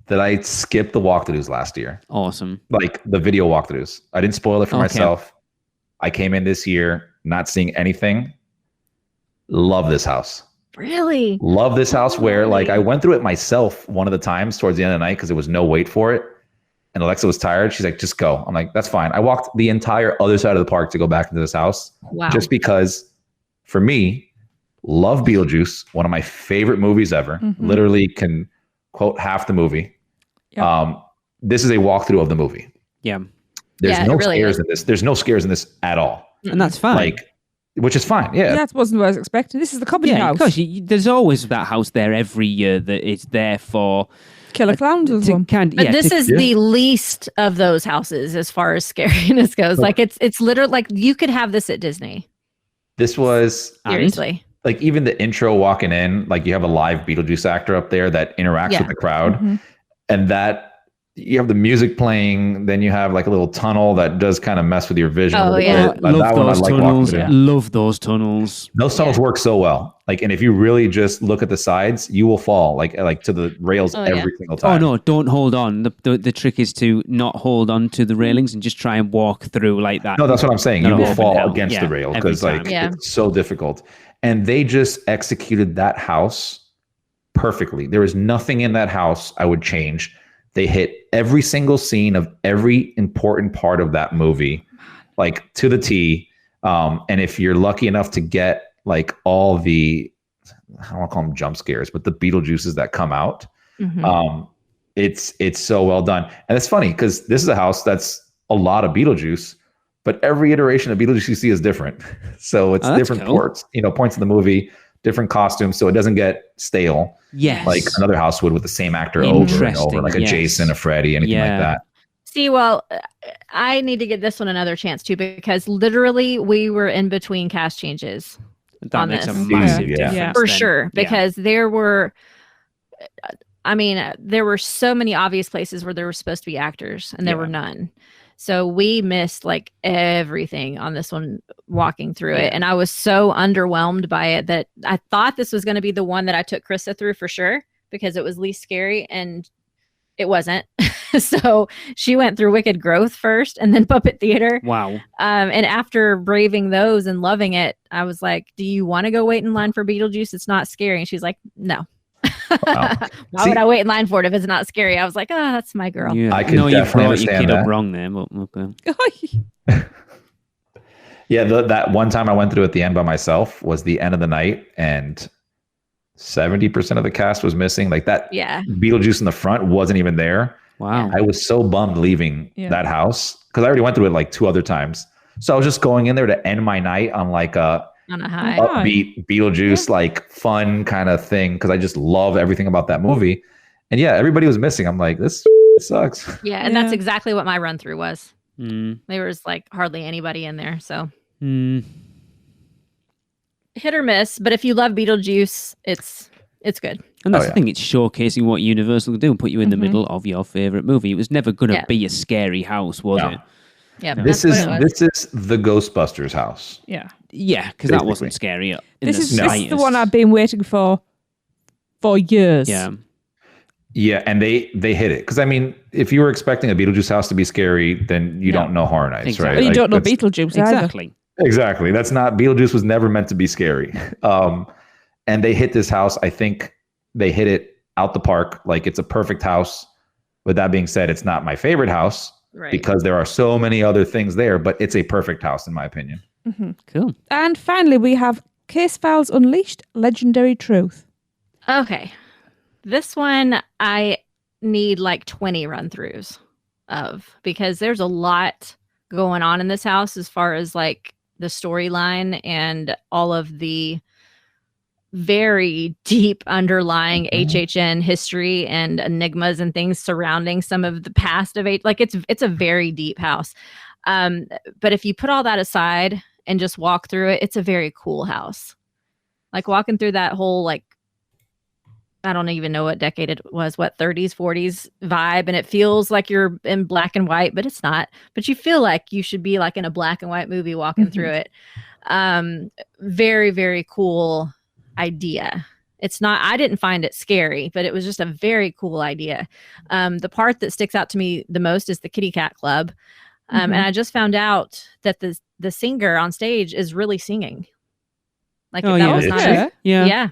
that I skipped the walkthroughs last year. Awesome. Like the video walkthroughs. I didn't spoil it for myself. I came in this year not seeing anything. Love this house. Really? Love this house where like I went through it myself one of the times towards the end of the night because there was no wait for it. And Alexa was tired. She's like, just go. I'm like, that's fine. I walked the entire other side of the park to go back into this house. Wow. Just because for me, love Beetlejuice, one of my favorite movies ever. Literally can quote half the movie. Yep. This is a walkthrough of the movie. Yeah. There's no scares in this. There's no scares in this at all. And that's fine. Like, which is fine. Yeah. That wasn't what I was expecting. This is the comedy house. Because there's always that house there every year that is there for... Killer Clowns was one. But this is the least of those houses as far as scariness goes. Like it's literally like you could have this at Disney. This was... Seriously. Like even the intro walking in, like you have a live Beetlejuice actor up there that interacts with the crowd. And that you have the music playing, then you have like a little tunnel that does kind of mess with your vision. Oh, yeah. Love those tunnels. Love those tunnels. Those tunnels work so well. Like, and if you really just look at the sides, you will fall like to the rails every single time. Oh no, don't hold on. The trick is to not hold on to the railings and just try and walk through like that. No, that's what I'm saying. You will fall against the rail because it's so difficult. And they just executed that house perfectly. There is nothing in that house I would change. They hit every single scene of every important part of that movie, like to the T. And if you're lucky enough to get like all the, I don't want to call them jump scares, but the Beetlejuices that come out, it's so well done. And it's funny because this is a house that's a lot of Beetlejuice, but every iteration of Beetlejuice you see is different. So it's different points of the movie, different costumes, so it doesn't get stale. Yes. Like another house would with the same actor over and over, like a Jason, a Freddy, anything like that. See, well, I need to give this one another chance too, because literally we were in between cast changes. That makes a massive difference. For sure, because there were, there were so many obvious places where there were supposed to be actors and there were none. So we missed like everything on this one walking through it. And I was so underwhelmed by it that I thought this was going to be the one that I took Krista through for sure because it was least scary and it wasn't. So she went through Wicked Growth first and then Puppet Theater. Wow. And after braving those and loving it, I was like, do you want to go wait in line for Beetlejuice? It's not scary. And she's like, no. Wow. Why would I wait in line for it if it's not scary? I was like, oh, that's my girl. Yeah. I could definitely understand your kid that. up wrong there, but okay. Yeah, that one time I went through at the end by myself was the end of the night, and 70% of the cast was missing. Like that Beetlejuice in the front wasn't even there. Wow. I was so bummed leaving that house because I already went through it like 2 other times. So I was just going in there to end my night on like a high upbeat Beetlejuice like fun kind of thing because I just love everything about that movie. And everybody was missing. I'm like, this sucks. Yeah, and that's exactly what my run through was. There was like hardly anybody in there. So hit or miss, but if you love Beetlejuice, it's good. And that's the thing, it's showcasing what Universal do and put you in the middle of your favorite movie. It was never going to be a scary house, was it? Yeah, this is the Ghostbusters house. Yeah, because that wasn't scary. This is the one I've been waiting for years. Yeah. Yeah, and they hit it. Because I mean, if you were expecting a Beetlejuice house to be scary, then you don't know Horror Nights, Exactly. right? Well, you Like, don't know that's- Beetlejuice either. Exactly. Exactly. That's not Beetlejuice was never meant to be scary. And they hit this house. I think they hit it out the park. Like it's a perfect house. With that being said, it's not my favorite house Right. because there are so many other things there, but it's a perfect house in my opinion. Cool. And finally, we have Case Files Unleashed, Legendary Truth. Okay. This one I need like 20 run-throughs of because there's a lot going on in this house as far as like the storyline and all of the very deep underlying HHN history and enigmas and things surrounding some of the past of like it's a very deep house. But if you put all that aside and just walk through it, it's a very cool house. Like walking through that whole like I don't even know what decade it was, what 30s, 40s vibe. And it feels like you're in black and white, but it's not. But you feel like you should be like in a black and white movie walking through it. Very, very cool idea. It's not, I didn't find it scary, but it was just a very cool idea. The part that sticks out to me the most is the Kitty Cat Club. And I just found out that the singer on stage is really singing. Like Oh, that yeah. was not Yeah. yeah.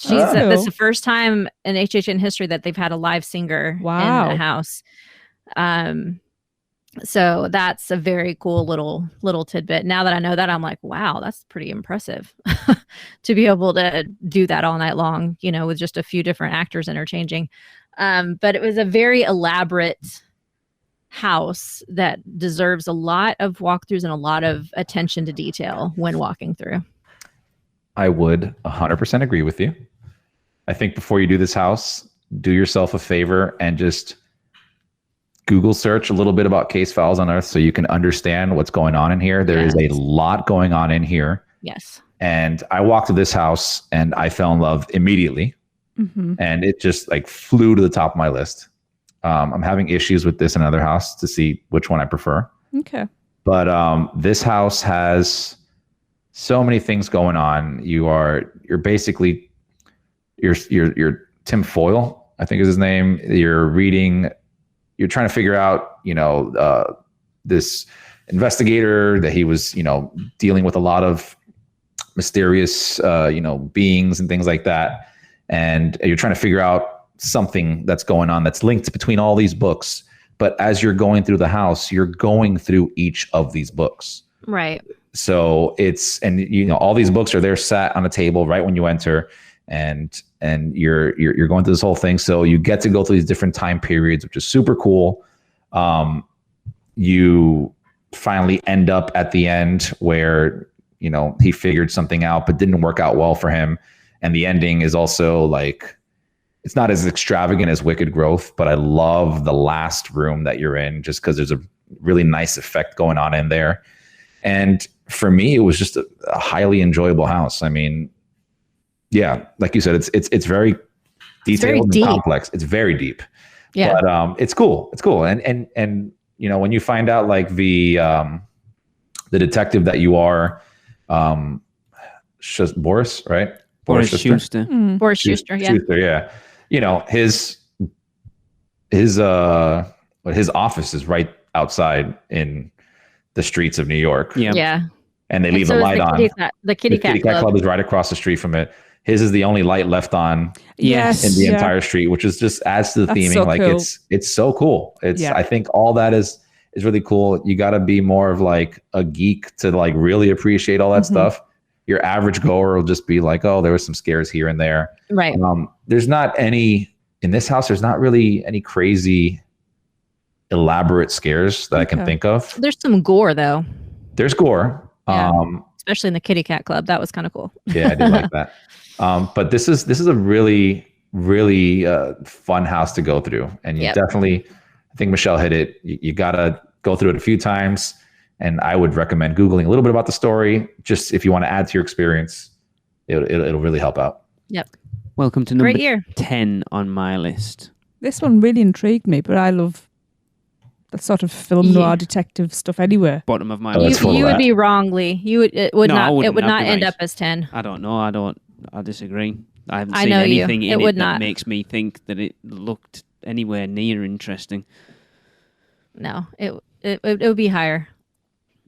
She's Oh. that's the first time in HHN history that they've had a live singer Wow. in a house. So that's a very cool little tidbit. Now that I know that, I'm like, wow, that's pretty impressive to be able to do that all night long, you know, with just a few different actors interchanging. But it was a very elaborate house that deserves a lot of walkthroughs and a lot of attention to detail when walking through. I would 100% agree with you. I think before you do this house, do yourself a favor and just Google search a little bit about Case Files on Earth so you can understand what's going on in here. There is a lot going on in here. Yes. And I walked to this house and I fell in love immediately. And it just like flew to the top of my list. I'm having issues with this and another house to see which one I prefer. Okay. But this house has so many things going on. You're basically you're Tim Foyle, I think is his name. You're trying to figure out, this investigator that he was, dealing with a lot of mysterious, beings and things like that. And you're trying to figure out something that's going on that's linked between all these books. But as you're going through the house, you're going through each of these books. Right. So all these books are there sat on a table right when you enter, and you're going through this whole thing. So you get to go through these different time periods, which is super cool. You finally end up at the end where, he figured something out, but didn't work out well for him. And the ending is also like, it's not as extravagant as Wicked Growth, but I love the last room that you're in just because there's a really nice effect going on in there. And for me, it was just a highly enjoyable house. I mean, yeah, like you said, it's very detailed and complex. It's very deep. Yeah. But it's cool. It's cool. And when you find out like the detective that you are, Boris, right? Boris Schuster. Boris Schuster, yeah. Schuster, yeah. His office is right outside in the streets of New York. Yeah. Yeah. And they leave the light on. The Kitty Cat Club is right across the street from it. His is the only light left on Yes. in the entire street, which is just adds to the theming. So like cool. it's so cool. I think all that is really cool. You got to be more of like a geek to like really appreciate all that stuff. Your average goer will just be like, oh, there was some scares here and there. Right. There's not any in this house. There's not really any crazy elaborate scares that I can think of. There's some gore though. There's gore. Yeah. Especially in the Kitty Cat Club. That was kind of cool. Yeah, I did like that. But this is a really, really fun house to go through. And you definitely, I think Michelle hit it. You got to go through it a few times. And I would recommend Googling a little bit about the story. Just if you want to add to your experience, it'll really help out. Yep. Welcome to number Great year. 10 on my list. This one really intrigued me, but I love that sort of film noir detective stuff anyway. Bottom of my Oh, list. full You of would that. be wrongly. It would No, I not wouldn't. I'd end be up right. as 10. I don't know. I disagree. I haven't I seen know you. anything It in would it that not. makes me think that it looked anywhere near interesting. No, it would be higher.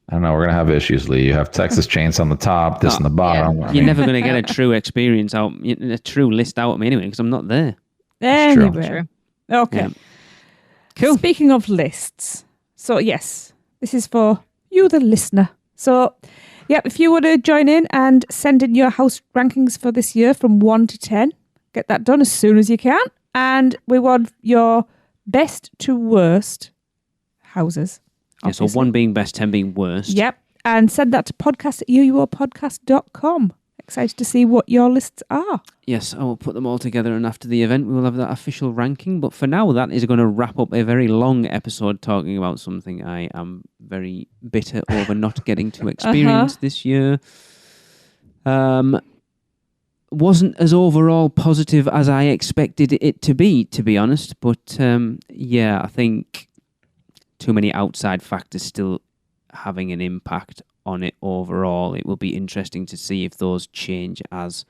I don't know. We're gonna have issues, Lee. You have Texas Chainsaw on the top, this on the bottom. Yeah. I You're mean, never going to get a true experience out, a true list out of me anyway, because I'm not there. That's true. Anyway. True. Okay. Yeah. Cool. Speaking of lists, so yes, this is for you, the listener. So, yeah, if you want to join in and send in your house rankings for this year from 1 to 10, get that done as soon as you can. And we want your best to worst houses. Yeah, so obviously. 1 being best, 10 being worst. Yep. And send that to podcast@uuopodcast.com. Excited to see what your lists are. Yes, I will put them all together, and after the event, we will have that official ranking. But for now, that is going to wrap up a very long episode talking about something I am very bitter over not getting to experience this year. Wasn't as overall positive as I expected it to be honest. But yeah, I think too many outside factors still having an impact on it overall. It will be interesting to see if those change as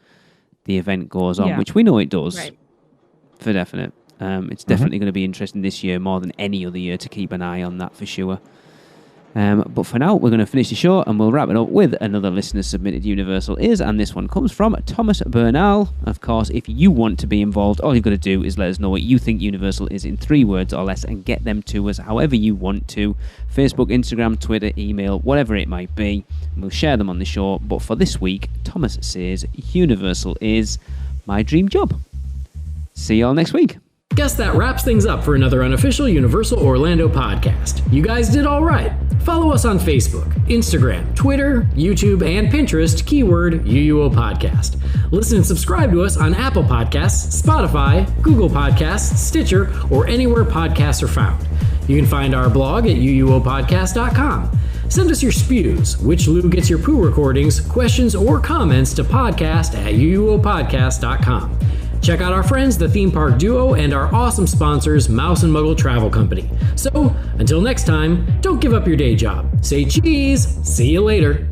the event goes on, which we know it does, Right. for definite. It's definitely going to be interesting this year more than any other year to keep an eye on that for sure. But for now, we're going to finish the show and we'll wrap it up with another listener-submitted Universal Is, and this one comes from Thomas Bernal. Of course, if you want to be involved, all you've got to do is let us know what you think Universal is in 3 words or less and get them to us however you want to. Facebook, Instagram, Twitter, email, whatever it might be. We'll share them on the show. But for this week, Thomas says Universal is my dream job. See you all next week. Guess that wraps things up for another unofficial Universal Orlando podcast. You guys did all right. Follow us on Facebook, Instagram, Twitter, YouTube, and Pinterest, keyword UUO Podcast. Listen and subscribe to us on Apple Podcasts, Spotify, Google Podcasts, Stitcher, or anywhere podcasts are found. You can find our blog at uuopodcast.com. Send us your spews, which Lou gets your poo recordings, questions, or comments to podcast@uuopodcast.com. Check out our friends, the Theme Park Duo, and our awesome sponsors, Mouse and Muggle Travel Company. So, until next time, don't give up your day job. Say cheese. See you later.